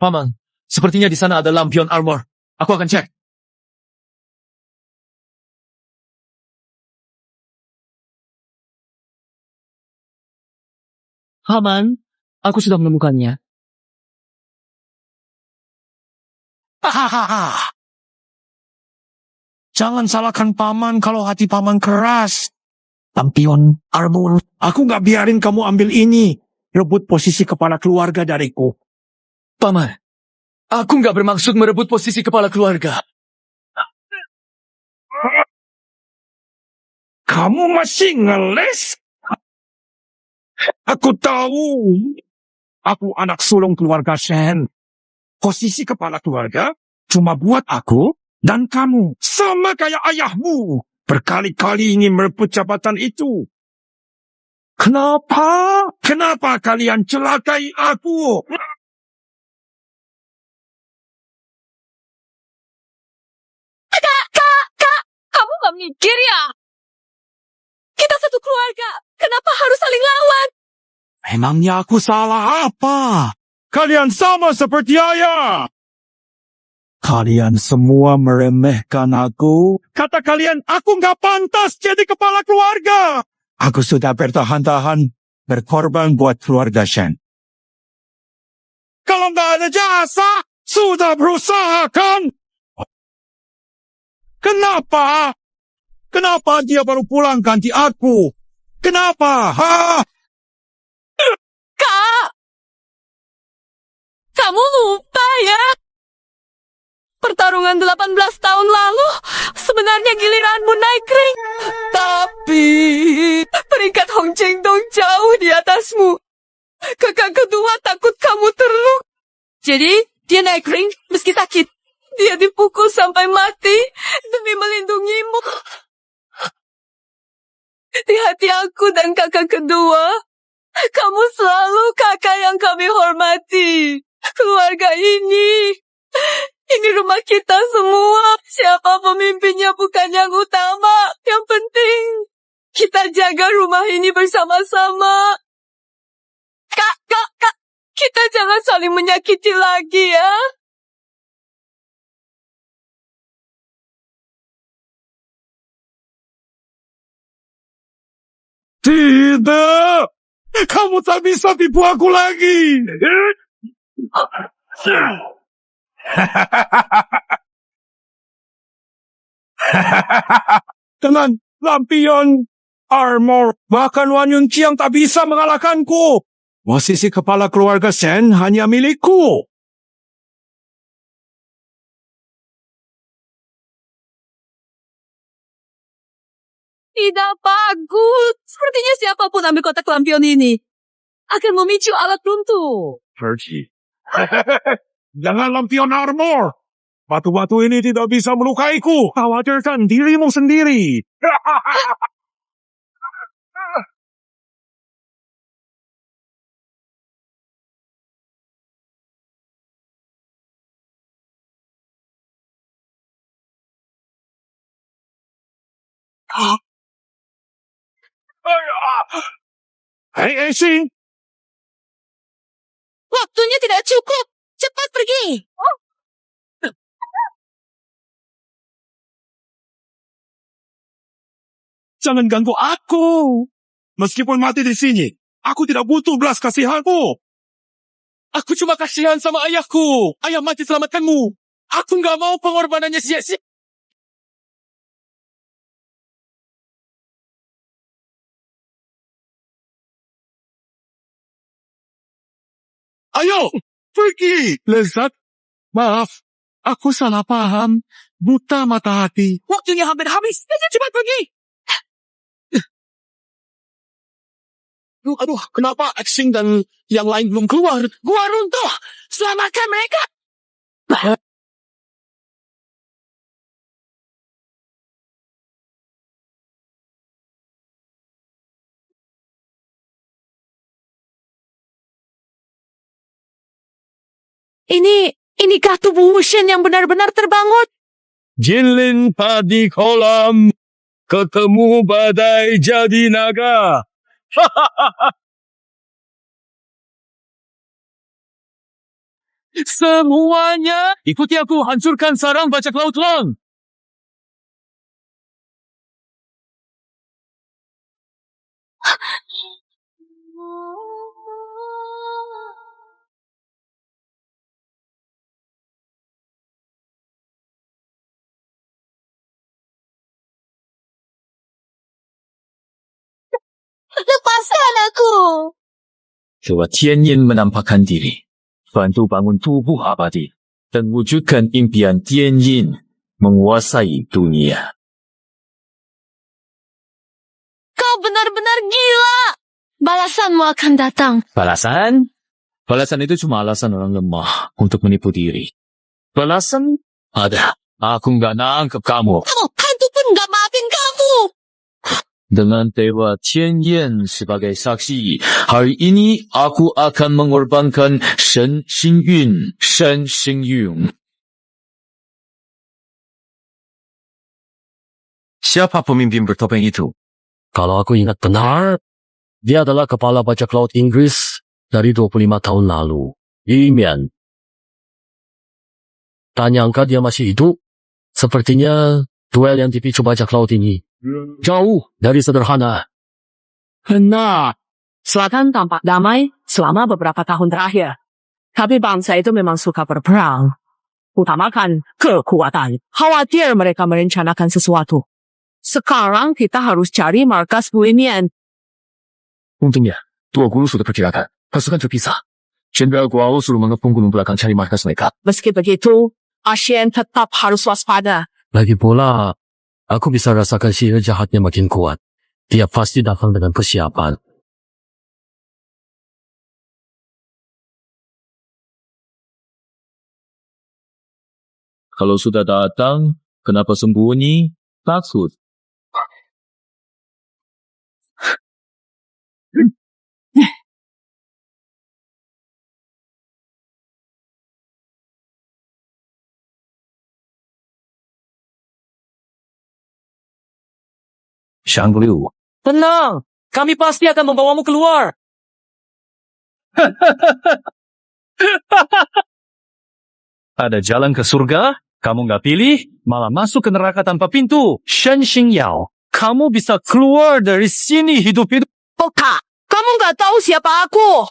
[SPEAKER 11] Paman, sepertinya di sana ada lampion armor. Aku akan cek.
[SPEAKER 7] Paman, aku sudah menemukannya.
[SPEAKER 4] Hahaha. Jangan salahkan paman kalau hati paman keras.
[SPEAKER 11] Lampion armor.
[SPEAKER 4] Aku nggak biarin kamu ambil ini. Rebut posisi kepala keluarga dariku.
[SPEAKER 11] Paman, aku nggak bermaksud merebut posisi kepala keluarga.
[SPEAKER 4] Kamu masih ngeles? Aku tahu. Aku anak sulung keluarga Shen. Posisi kepala keluarga cuma buat aku dan kamu. Sama kayak ayahmu. berkali-kali ingin merebut jabatan itu. Kenapa? Kenapa kalian celakai aku?
[SPEAKER 5] Kamu gak mikir ya? Kita satu keluarga. Kenapa harus saling lawan?
[SPEAKER 10] Memangnya aku salah apa?
[SPEAKER 2] Kalian sama seperti ayah.
[SPEAKER 10] Kalian semua meremehkan aku.
[SPEAKER 2] Kata kalian, aku nggak pantas jadi kepala keluarga.
[SPEAKER 10] Aku sudah bertahan-tahan berkorban buat keluarga Shen.
[SPEAKER 2] Kalau nggak ada jasa, sudah berusaha kan?
[SPEAKER 10] Kenapa? Kenapa dia baru pulang ganti aku? Kenapa?
[SPEAKER 5] Kak! Kamu lupa ya? Pertarungan 18 tahun lalu, sebenarnya giliranmu naik ring. Tapi, peringkat Hong Chengdong jauh di atasmu. Kakak kedua takut kamu terluka. Jadi, dia naik ring meski sakit. Dia dipukul sampai mati demi melindungimu. Di hati aku dan kakak kedua, kamu selalu kakak yang kami hormati. Keluarga ini rumah kita semua. Siapa pemimpinnya bukan yang utama. Yang penting, kita jaga rumah ini bersama-sama. Kak, kita jangan saling menyakiti lagi ya.
[SPEAKER 2] Tidak! Kamu tak bisa tipu aku lagi!
[SPEAKER 10] Dengan lampion armor, bahkan Wan Yunqiang tak bisa mengalahkanku. Posisi kepala keluarga Shen hanya milikku.
[SPEAKER 5] Tidak bagus. Sepertinya siapapun ambil kotak lampion ini akan memicu alat runtuh.
[SPEAKER 2] Pergi. Jangan lampion armor. Batu-batu ini tidak bisa melukaiku. Khawatirkan dirimu sendiri. Hei, Xing.
[SPEAKER 5] Waktunya tidak cukup. Cepat pergi.
[SPEAKER 2] Jangan ganggu aku. Meskipun mati di sini, aku tidak butuh belas kasihanmu.
[SPEAKER 3] Aku cuma kasihan sama ayahku. Ayah mati selamatkanmu. Aku nggak mau pengorbanannya sia-sia.
[SPEAKER 2] Ayo, pergi. Lezat, maaf. Aku salah paham. Buta mata hati.
[SPEAKER 7] Waktunya hampir habis. Cepat pergi.
[SPEAKER 10] Aduh, kenapa Xing dan yang lain belum keluar?
[SPEAKER 7] Gua runtuh. Selamatkan mereka. Inikah tubuh Shen yang benar-benar terbangun?
[SPEAKER 9] Jinlin padi kolam, ketemu badai jadi naga.
[SPEAKER 3] Semuanya ikuti aku, hancurkan sarang bajak laut Long.
[SPEAKER 5] Lepaskan aku.
[SPEAKER 8] Coba Tianyin menampakkan diri, bantu bangun tubuh abadi, dan wujudkan impian Tianyin menguasai dunia.
[SPEAKER 5] Kau benar-benar gila. Balasanmu akan datang.
[SPEAKER 8] Balasan? Balasan itu cuma alasan orang lemah untuk menipu diri. Balasan? Ada. Aku nggak nangkep kamu.
[SPEAKER 5] Hantu pun gak maafin kamu.
[SPEAKER 9] Dengan Dewa Tianyan sebagai saksi, hari ini aku akan mengorbankan Shen Xingyun.
[SPEAKER 2] Siapa pemimpin bertopeng itu?
[SPEAKER 9] Kalau aku ingat benar, dia adalah kepala bajak laut Inggris dari 25 tahun lalu. Yi Mian. Tak nyangka dia masih hidup. Sepertinya duel yang dipicu bajak laut ini jauh dari sederhana.
[SPEAKER 7] Benar. Selatan tampak damai selama beberapa tahun terakhir. Tapi bangsa itu memang suka berperang. Utamakan kekuatan. Khawatir mereka merencanakan sesuatu. Sekarang kita harus cari markas Bu Imian.
[SPEAKER 9] Untungnya, dua guru sudah perkirakan. Pasukan terpisah. Jenderal Guao suruh mengepung gunung belakang cari markas mereka.
[SPEAKER 7] Meski begitu, ASEAN tetap harus waspada.
[SPEAKER 9] Lagi pula, aku bisa rasakan sihir jahatnya makin kuat. Dia pasti datang dengan persiapan. Kalau sudah datang, kenapa sembunyi? Takut.
[SPEAKER 8] Shang Liu.
[SPEAKER 3] Tenang, kami pasti akan membawamu keluar.
[SPEAKER 8] Ada jalan ke surga, kamu nggak pilih, malah masuk ke neraka tanpa pintu. Shen Xingyao, kamu bisa keluar dari sini hidup-hidup.
[SPEAKER 7] Kak, kamu nggak tahu siapa aku.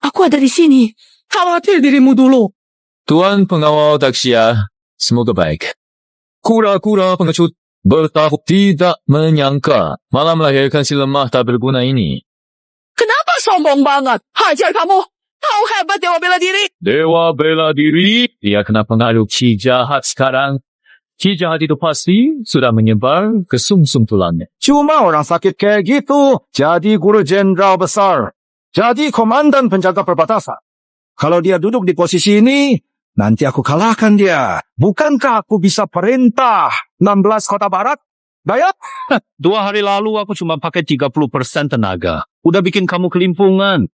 [SPEAKER 7] Aku ada di sini. Khawatir dirimu dulu.
[SPEAKER 9] Tuan pengawal Daxia, semoga baik. Kura-kura pengecut bertahap tidak menyangka malah melahirkan si lemah tak berguna ini.
[SPEAKER 7] Kenapa sombong banget? Hajar kamu. Tahu hebat Dewa Bela Diri.
[SPEAKER 9] Dewa bela diri, dia kena pengaruh Ki jahat sekarang. Ki jahat itu pasti sudah menyebar ke sumsum tulangnya.
[SPEAKER 10] Cuma orang sakit kayak gitu, jadi guru jenderal besar. Jadi komandan penjaga perbatasan. Kalau dia duduk di posisi ini, nanti aku kalahkan dia. Bukankah aku bisa perintah 16 kota barat? Bayar?
[SPEAKER 8] 2 hari lalu aku cuma pakai 30% tenaga. Udah bikin kamu kelimpungan.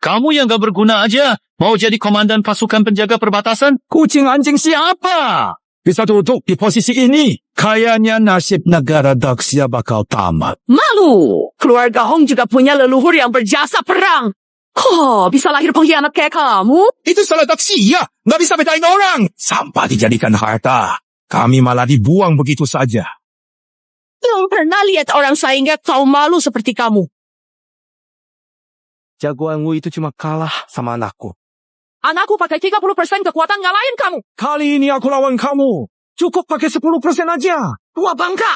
[SPEAKER 8] Kamu yang gak berguna aja, mau jadi komandan pasukan penjaga perbatasan?
[SPEAKER 10] Kucing anjing siapa? Bisa duduk di posisi ini. Kayaknya nasib negara Daxia bakal tamat.
[SPEAKER 7] Malu. Keluarga Hong juga punya leluhur yang berjasa perang. Kok bisa lahir pengkhianat kayak kamu?
[SPEAKER 10] Itu salah Daxia. Nggak bisa bedain orang. Sampah dijadikan harta. Kami malah dibuang begitu saja.
[SPEAKER 7] Belum pernah lihat orang saingnya kaum malu seperti kamu.
[SPEAKER 10] Jagoanmu itu cuma kalah sama anakku.
[SPEAKER 7] Anakku pakai 30% kekuatan ngalahin kamu.
[SPEAKER 10] Kali ini aku lawan kamu. Cukup pakai 10% aja.
[SPEAKER 7] Tua bangka.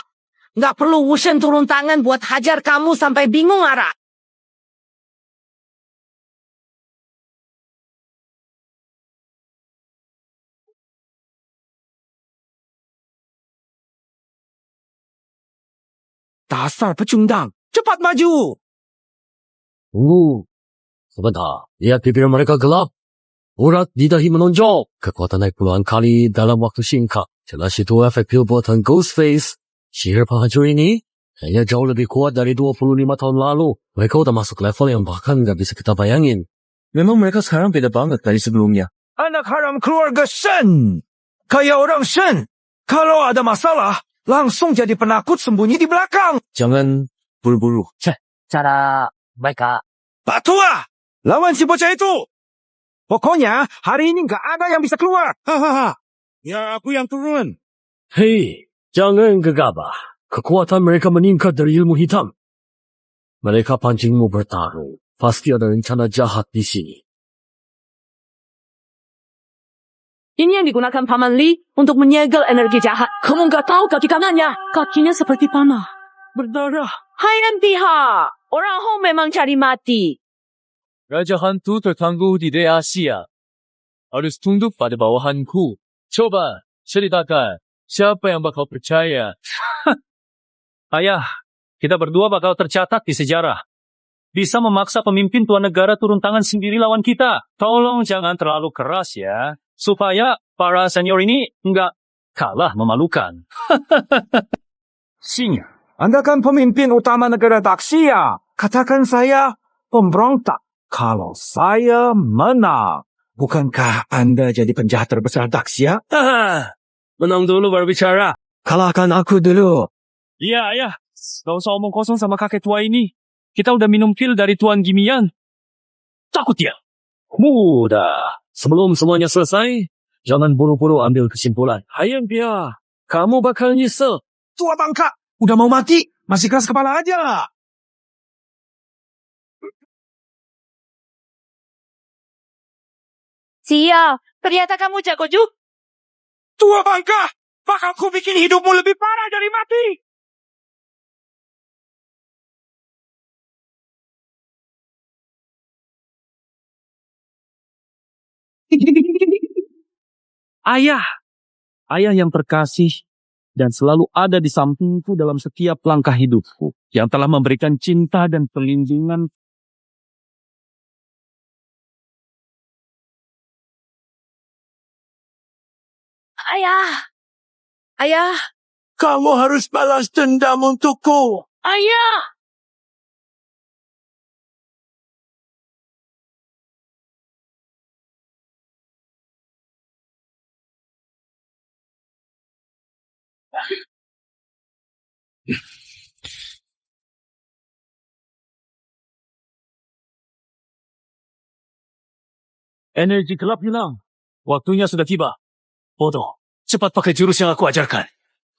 [SPEAKER 7] Nggak perlu Wushen turun tangan buat hajar kamu sampai bingung arah.
[SPEAKER 10] Dasar pecundang. Cepat maju.
[SPEAKER 9] Sebentar. Lihat bibir mereka gelap. Urat di dahi menonjol. Kekuatan naik puluhan kali dalam waktu singkat. Jelas itu efek pil buatan Ghostface. Sihir penghancur ini kayaknya jauh lebih kuat dari 25 tahun lalu. Mereka udah masuk level yang bahkan gak bisa kita bayangin.
[SPEAKER 8] Memang mereka sekarang beda banget dari sebelumnya.
[SPEAKER 10] Anak haram keluarga Shen. Kayak orang Shen. Kalau ada masalah, langsung jadi penakut sembunyi di belakang.
[SPEAKER 8] Jangan buru-buru.
[SPEAKER 7] Cara baik, Kak.
[SPEAKER 10] Pak Tua, lawan si bocah itu. Pokoknya hari ini nggak ada yang bisa keluar. Hahaha. Ya aku yang turun.
[SPEAKER 9] Hei, jangan gegabah. Kekuatan mereka meningkat dari ilmu hitam. Mereka pancingmu bertarung. Pasti ada rencana jahat di sini.
[SPEAKER 7] Ini yang digunakan Paman Li untuk menyegel energi jahat. Kamu nggak tahu kaki kanannya. Kakinya seperti panah. Berdarah. Hai pihak. Orang Hong memang cari mati.
[SPEAKER 8] Raja hantu tertangguh di Asia. Harus tunduk pada bawahanku. Coba, ceritakan. Siapa yang bakal percaya? Ayah, kita berdua bakal tercatat di sejarah. Bisa memaksa pemimpin tuan negara turun tangan sendiri lawan kita. Tolong jangan terlalu keras ya. Supaya para senior ini nggak kalah memalukan. Sinya,
[SPEAKER 10] Anda kan pemimpin utama negara Daxia. Katakan saya pemberontak kalau saya menang. Bukankah Anda jadi penjahat terbesar Daxia?
[SPEAKER 8] Menang dulu baru bicara.
[SPEAKER 10] Kalahkan aku dulu.
[SPEAKER 8] Iya, ayah. Gak usah omong kosong sama kakek tua ini. Kita udah minum pil dari Tuan Gimian. Takut ya?
[SPEAKER 9] Mudah. Sebelum semuanya selesai, jangan buru-buru ambil kesimpulan. Hayang Pia, kamu bakal nyesel.
[SPEAKER 10] Tua bangka, udah mau mati, masih keras kepala aja.
[SPEAKER 5] Sia, ternyata kamu jago juga.
[SPEAKER 10] Tua bangka, bakal ku bikin hidupmu lebih parah dari mati.
[SPEAKER 8] Ayah. Ayah yang terkasih dan selalu ada di sampingku dalam setiap langkah hidupku. Yang telah memberikan cinta dan perlindungan.
[SPEAKER 7] Ayah! Ayah!
[SPEAKER 10] Kamu harus balas dendam untukku.
[SPEAKER 7] Ayah!
[SPEAKER 8] Energi gelap hilang. Waktunya sudah tiba. Bodoh, cepat pakai jurus yang aku ajarkan.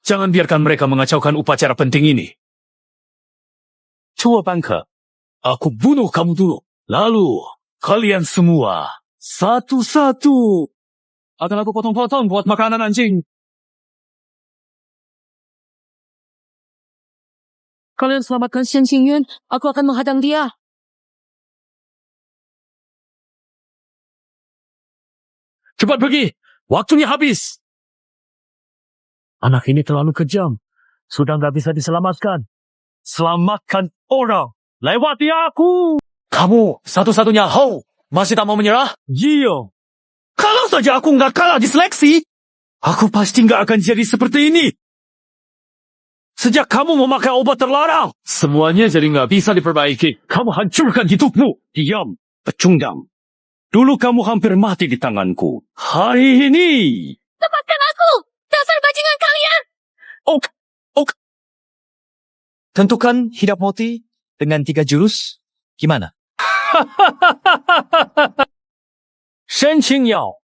[SPEAKER 8] Jangan biarkan mereka mengacaukan upacara penting ini. Tua Bangka, aku bunuh kamu dulu. Lalu, kalian semua, satu-satu. Akan aku potong-potong buat makanan anjing.
[SPEAKER 7] Kalian selamatkan Shen Qingyun, aku akan menghadang dia.
[SPEAKER 9] Cepat pergi. Waktunya habis. Anak ini terlalu kejam. Sudah nggak bisa diselamatkan.
[SPEAKER 8] Selamatkan orang. Lewati aku.
[SPEAKER 11] Kamu satu-satunya Hou. Masih tak mau menyerah?
[SPEAKER 8] Iya.
[SPEAKER 11] Kalau saja aku nggak kalah di seleksi, aku pasti nggak akan jadi seperti ini.
[SPEAKER 8] Sejak kamu memakai obat terlarang, semuanya jadi nggak bisa diperbaiki. Kamu hancurkan hidupmu. Diam, pecundang. Dulu kamu hampir mati di tanganku. Hari ini.
[SPEAKER 5] Lepaskan aku! Dasar bajingan kalian!
[SPEAKER 10] Tentukan hidup mati dengan 3 jurus. Gimana?
[SPEAKER 8] Shen Qingyao.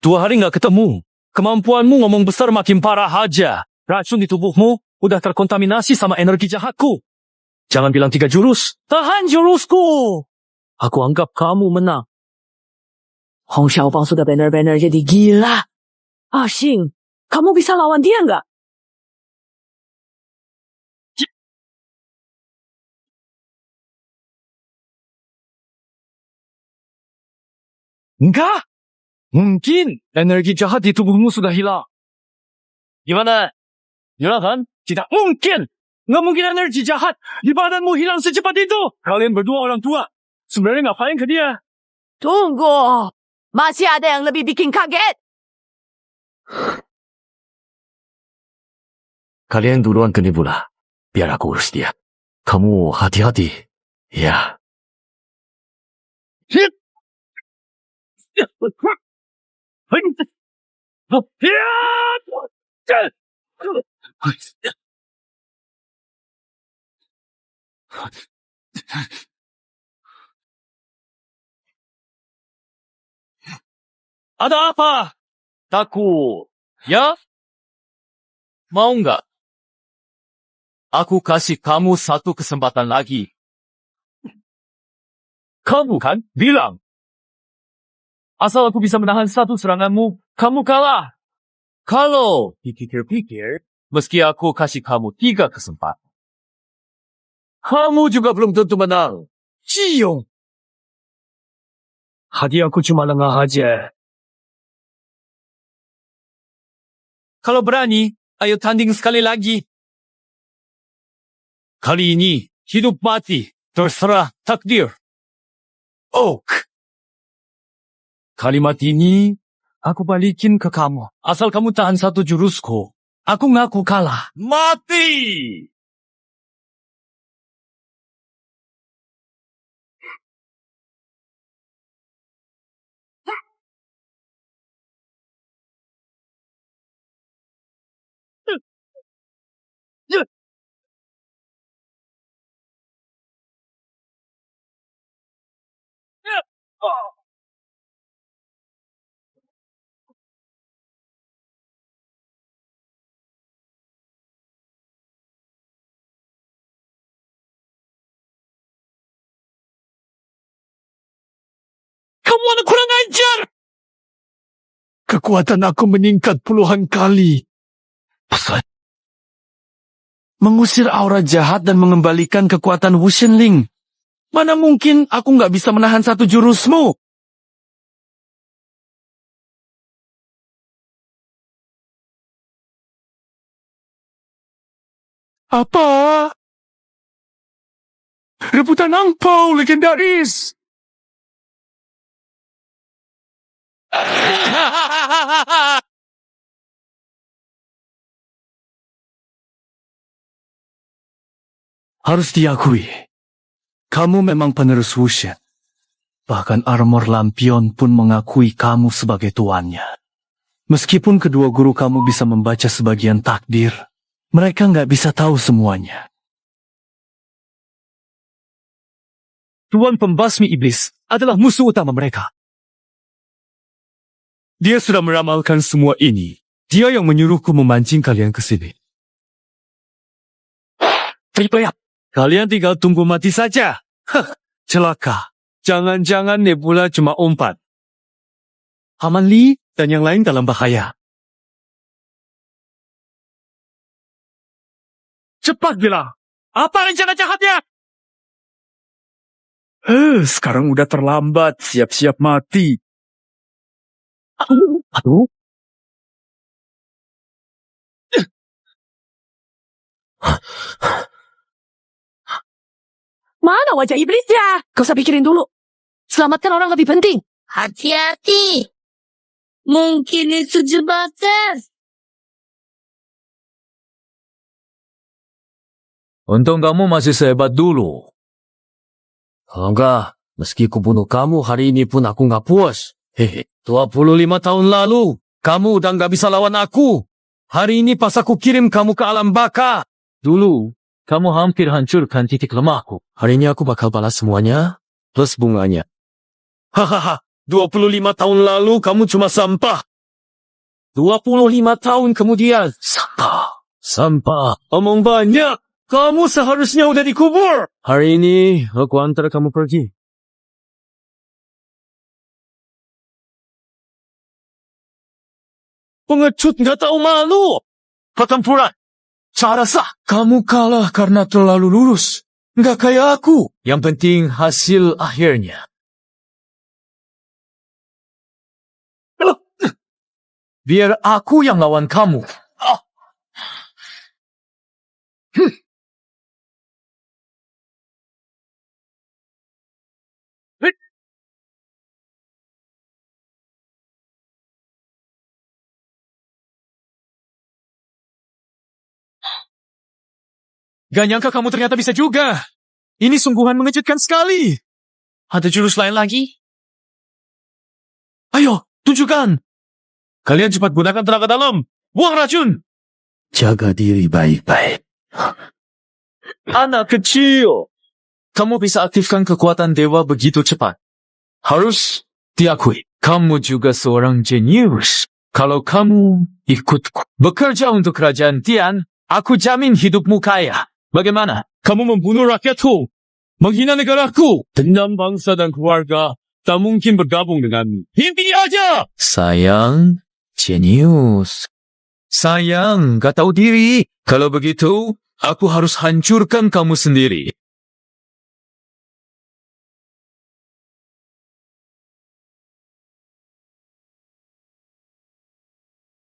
[SPEAKER 8] 2 hari nggak ketemu. Kemampuanmu ngomong besar makin parah aja. Racun di tubuhmu udah terkontaminasi sama energi jahatku. Jangan bilang 3 jurus. Tahan jurusku. Aku anggap kamu menang.
[SPEAKER 7] Hong Xiaobao sudah benar-benar jadi gila. Ah, Xing, kamu bisa lawan dia nggak?
[SPEAKER 8] Enggak. Mungkin energi jahat di tubuhmu sudah hilang. Gimana? Hilang kan? Tidak mungkin. Nggak mungkin energi jahat di badanmu hilang secepat itu. Kalian berdua orang tua. Sebenarnya ngapain ke dia?
[SPEAKER 7] Tunggu. Masih ada yang lebih bikin kaget.
[SPEAKER 9] Kalian duluan ke Nebula. Biar aku urus dia. Kamu hati-hati. Ya.
[SPEAKER 8] Ada apa? Takut. Ya? Mau nggak? Aku kasih kamu 1 kesempatan lagi. Kamu kan bilang. Asal aku bisa menahan 1 seranganmu, kamu kalah. Kalau dipikir-pikir, meski aku kasih kamu 3 kesempatan, kamu juga belum tentu menang. Ciyong. Hati aku cuma lengah aja. Kalau berani, ayo tanding sekali lagi. Kali ini, hidup mati, terserah takdir. Oak. Kalimat ini, aku balikin ke kamu. Asal kamu tahan 1 jurusku, aku ngaku kalah. Mati!
[SPEAKER 9] Kamu anak kurang ajar!
[SPEAKER 11] Kekuatan aku meningkat puluhan kali. Pesan. Mengusir aura jahat dan mengembalikan kekuatan Wu Shenling. Mana mungkin aku nggak bisa menahan satu jurusmu?
[SPEAKER 2] Apa? Rebutan angpau legendaris.
[SPEAKER 11] Harus diakui, kamu memang penerus Wushen. Bahkan armor lampion pun mengakui kamu sebagai tuannya. Meskipun kedua guru kamu bisa membaca sebagian takdir, mereka nggak bisa tahu semuanya. Tuan Pembasmi Iblis adalah musuh utama mereka. Dia sudah meramalkan semua ini. Dia yang menyuruhku memancing kalian ke sini. Triple up. Kalian tinggal tunggu mati saja. Hah, celaka. Jangan-jangan Nebula cuma umpat. Haman Li dan yang lain dalam bahaya. Cepat bilang, apa rencana jahatnya?
[SPEAKER 2] Sekarang udah terlambat. Siap-siap mati.
[SPEAKER 11] Aduh.
[SPEAKER 7] Mana wajah iblisnya? Kau usah pikirin dulu. Selamatkan orang lebih penting.
[SPEAKER 5] Hati-hati. Mungkin itu jebakan.
[SPEAKER 9] Untung kamu masih sehebat dulu. Kalau enggak, meski ku bunuh kamu hari ini pun aku nggak puas. Hehe, 25 tahun lalu, kamu udah nggak bisa lawan aku. Hari ini pas aku kirim kamu ke alam baka.
[SPEAKER 8] Dulu, kamu hampir hancurkan titik lemahku.
[SPEAKER 9] Hari ini aku bakal balas semuanya, plus bunganya. Hahaha, 25 tahun lalu kamu cuma sampah.
[SPEAKER 11] 25 tahun kemudian.
[SPEAKER 9] Sampah.
[SPEAKER 11] Omong banyak. Kamu seharusnya udah dikubur.
[SPEAKER 9] Hari ini, aku antar kamu pergi.
[SPEAKER 11] Pengecut nggak tahu malu. Pertempuran. Cara sah. Kamu kalah karena terlalu lurus. Nggak kayak aku.
[SPEAKER 9] Yang penting hasil akhirnya. Biar aku yang lawan kamu.
[SPEAKER 11] Gak nyangka kamu ternyata bisa juga. Ini sungguhan mengejutkan sekali. Ada jurus lain lagi? Ayo, tunjukkan. Kalian cepat gunakan tenaga dalam. Buang racun.
[SPEAKER 9] Jaga diri baik-baik.
[SPEAKER 11] Anak kecil. Kamu bisa aktifkan kekuatan dewa begitu cepat. Harus diakui.
[SPEAKER 8] Kamu juga seorang jenius. Kalau kamu ikutku bekerja untuk kerajaan Tian, aku jamin hidupmu kaya. Bagaimana?
[SPEAKER 11] Kamu membunuh rakyatku. Menghina negaraku. Dendam bangsa dan keluarga. Tak mungkin bergabung denganmu. Mimpi aja.
[SPEAKER 8] Sayang, jenius. Sayang, gak tahu diri. Kalau begitu, aku harus hancurkan kamu sendiri.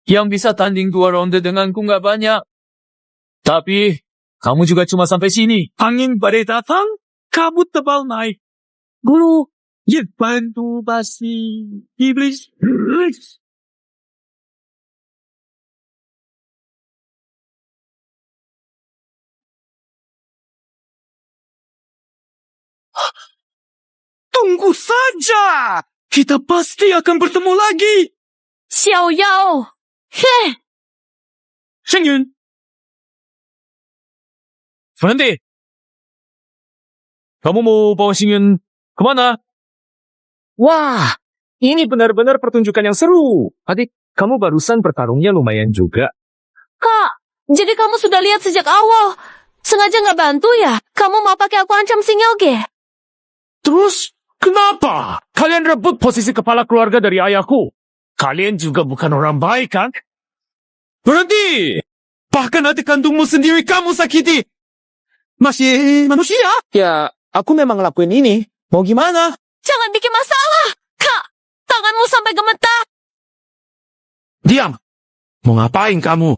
[SPEAKER 8] Yang bisa tanding 2 ronde denganku gak banyak. Tapi, kamu juga cuma sampai sini.
[SPEAKER 11] Angin badai datang, kabut tebal naik.
[SPEAKER 7] Guru,
[SPEAKER 11] Bantu basi iblis. Tunggu saja. Kita pasti akan bertemu lagi.
[SPEAKER 5] 小妖，嘿，
[SPEAKER 11] Shengyun.
[SPEAKER 1] Berhenti! Kamu mau bawa Xingyun kemana? Wah, ini benar-benar pertunjukan yang seru. Adik, kamu barusan bertarungnya lumayan juga.
[SPEAKER 5] Kak, jadi kamu sudah lihat sejak awal. Sengaja nggak bantu ya? Kamu mau pakai aku ancam Singyoge?
[SPEAKER 1] Terus, kenapa? Kalian rebut posisi kepala keluarga dari ayahku. Kalian juga bukan orang baik, kan?
[SPEAKER 2] Berhenti! Bahkan adik kandungmu sendiri kamu sakiti. Masih manusia.
[SPEAKER 3] Ya, aku memang ngelakuin ini. Mau gimana?
[SPEAKER 5] Jangan bikin masalah. Kak, tanganmu sampai gemetar.
[SPEAKER 11] Diam! Mau ngapain kamu?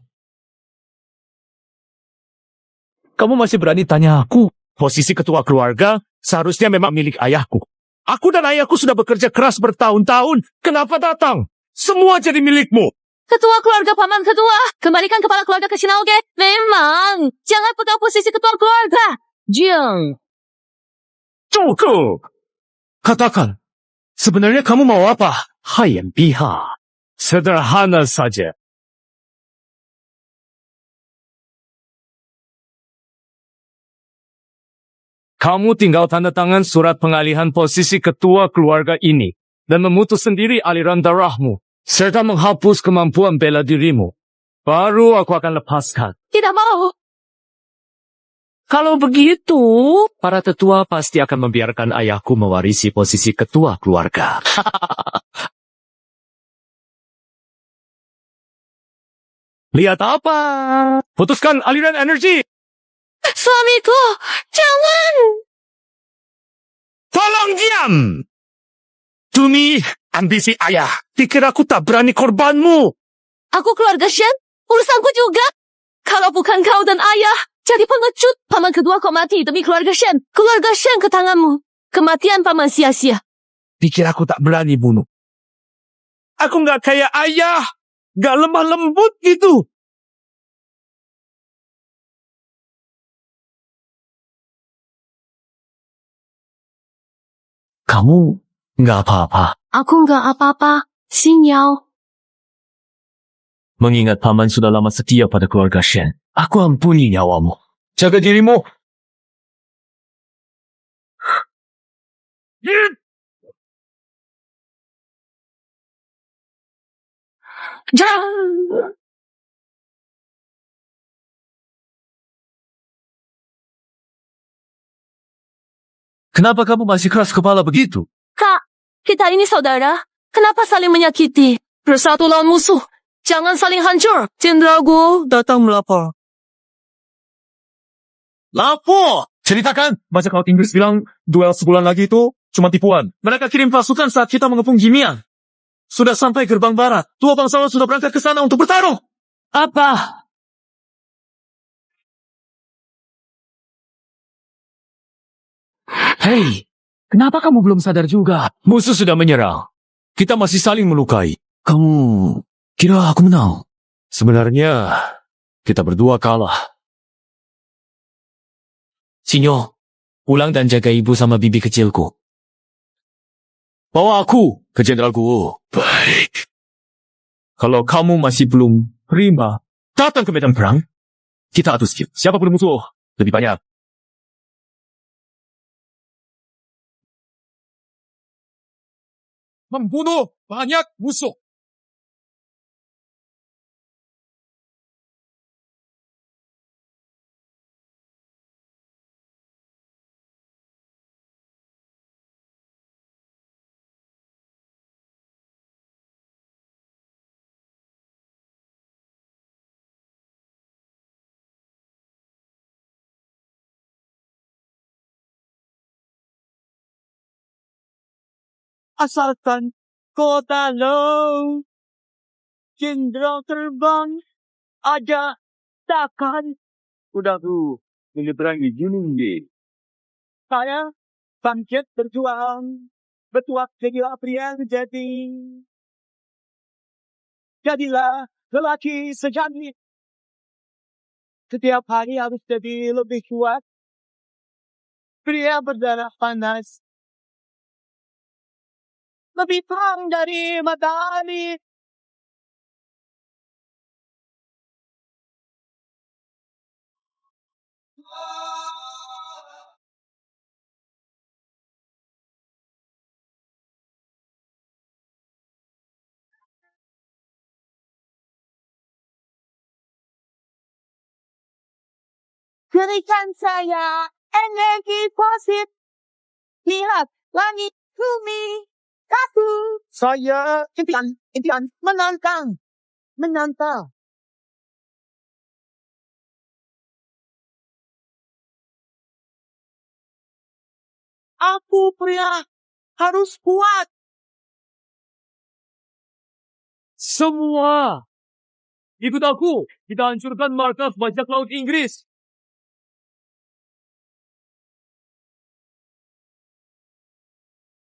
[SPEAKER 1] Kamu masih berani tanya aku? Posisi ketua keluarga seharusnya memang milik ayahku. Aku dan ayahku sudah bekerja keras bertahun-tahun. Kenapa datang? Semua jadi milikmu.
[SPEAKER 5] Ketua keluarga paman ketua, kembalikan kepala keluarga ke Shinaoge. Memang, jangan pegang posisi ketua keluarga. Jing.
[SPEAKER 1] Cukup.
[SPEAKER 11] Katakan, sebenarnya kamu mau apa?
[SPEAKER 1] Hayan Biha. Sederhana saja. Kamu tinggal tanda tangan surat pengalihan posisi ketua keluarga ini dan memutus sendiri aliran darahmu, serta menghapus kemampuan bela dirimu. Baru aku akan lepaskan.
[SPEAKER 5] Tidak mau.
[SPEAKER 1] Kalau begitu, para tetua pasti akan membiarkan ayahku mewarisi posisi ketua keluarga. Lihat apa? Putuskan aliran energi.
[SPEAKER 5] Suamiku, jangan.
[SPEAKER 1] Tolong diam! Demi ambisi ayah, pikir aku tak berani korbanmu.
[SPEAKER 5] Aku keluarga Shen, urusanku juga. Kalau bukan kau dan ayah, jadi pengecut. Paman kedua kau mati demi keluarga Shen. Keluarga Shen ke tanganmu. Kematian paman sia-sia.
[SPEAKER 1] Pikir aku tak berani bunuh. Aku nggak kayak ayah. Nggak lemah lembut gitu. Kamu nggak apa-apa.
[SPEAKER 5] Aku nggak apa-apa. Sinyal.
[SPEAKER 1] Mengingat paman sudah lama setia pada keluarga Shen, aku ampuni nyawamu. Jaga dirimu.
[SPEAKER 5] Jangan.
[SPEAKER 1] Kenapa kamu masih keras kepala begitu?
[SPEAKER 5] Kak, kita ini saudara. Kenapa saling menyakiti? Bersatu lawan musuh. Jangan saling hancur. Jenderal Gu datang melapor.
[SPEAKER 2] Lapor! Ceritakan. Baca kalau Inggris bilang duel sebulan lagi itu cuma tipuan. Mereka kirim pasukan saat kita mengepung Jimian. Sudah sampai gerbang barat. Tua bangsawan sudah berangkat ke sana untuk bertarung.
[SPEAKER 7] Apa?
[SPEAKER 1] Hei, kenapa kamu belum sadar juga? Musuh sudah menyerang. Kita masih saling melukai.
[SPEAKER 11] Kamu kira aku menang?
[SPEAKER 1] Sebenarnya, kita berdua kalah. Sinyo, pulang dan jaga ibu sama bibi kecilku.
[SPEAKER 11] Bawa aku ke Jenderal Guo.
[SPEAKER 1] Baik. Kalau kamu masih belum terima, datang ke medan perang. Kita adu skill. Siapapun musuh, lebih banyak.
[SPEAKER 2] Membunuh banyak musuh.
[SPEAKER 7] Asalkan kota lo. Jenderal terbang. Ada takkan.
[SPEAKER 3] Udah tuh, menyeberangi gunung deh.
[SPEAKER 7] Saya bangkit berjuang. Bertuak jadilah pria sejati. Jadilah lelaki sejati. Setiap hari harus jadi lebih kuat. Pria berdarah panas. Lebih terang dari matahari. Berikan saya energi positif. Lihat langit, bumi, kaku. Saya impian, menantang. Aku pria harus kuat.
[SPEAKER 3] Semua! Ikut aku, kita hancurkan markas bajak laut Inggris.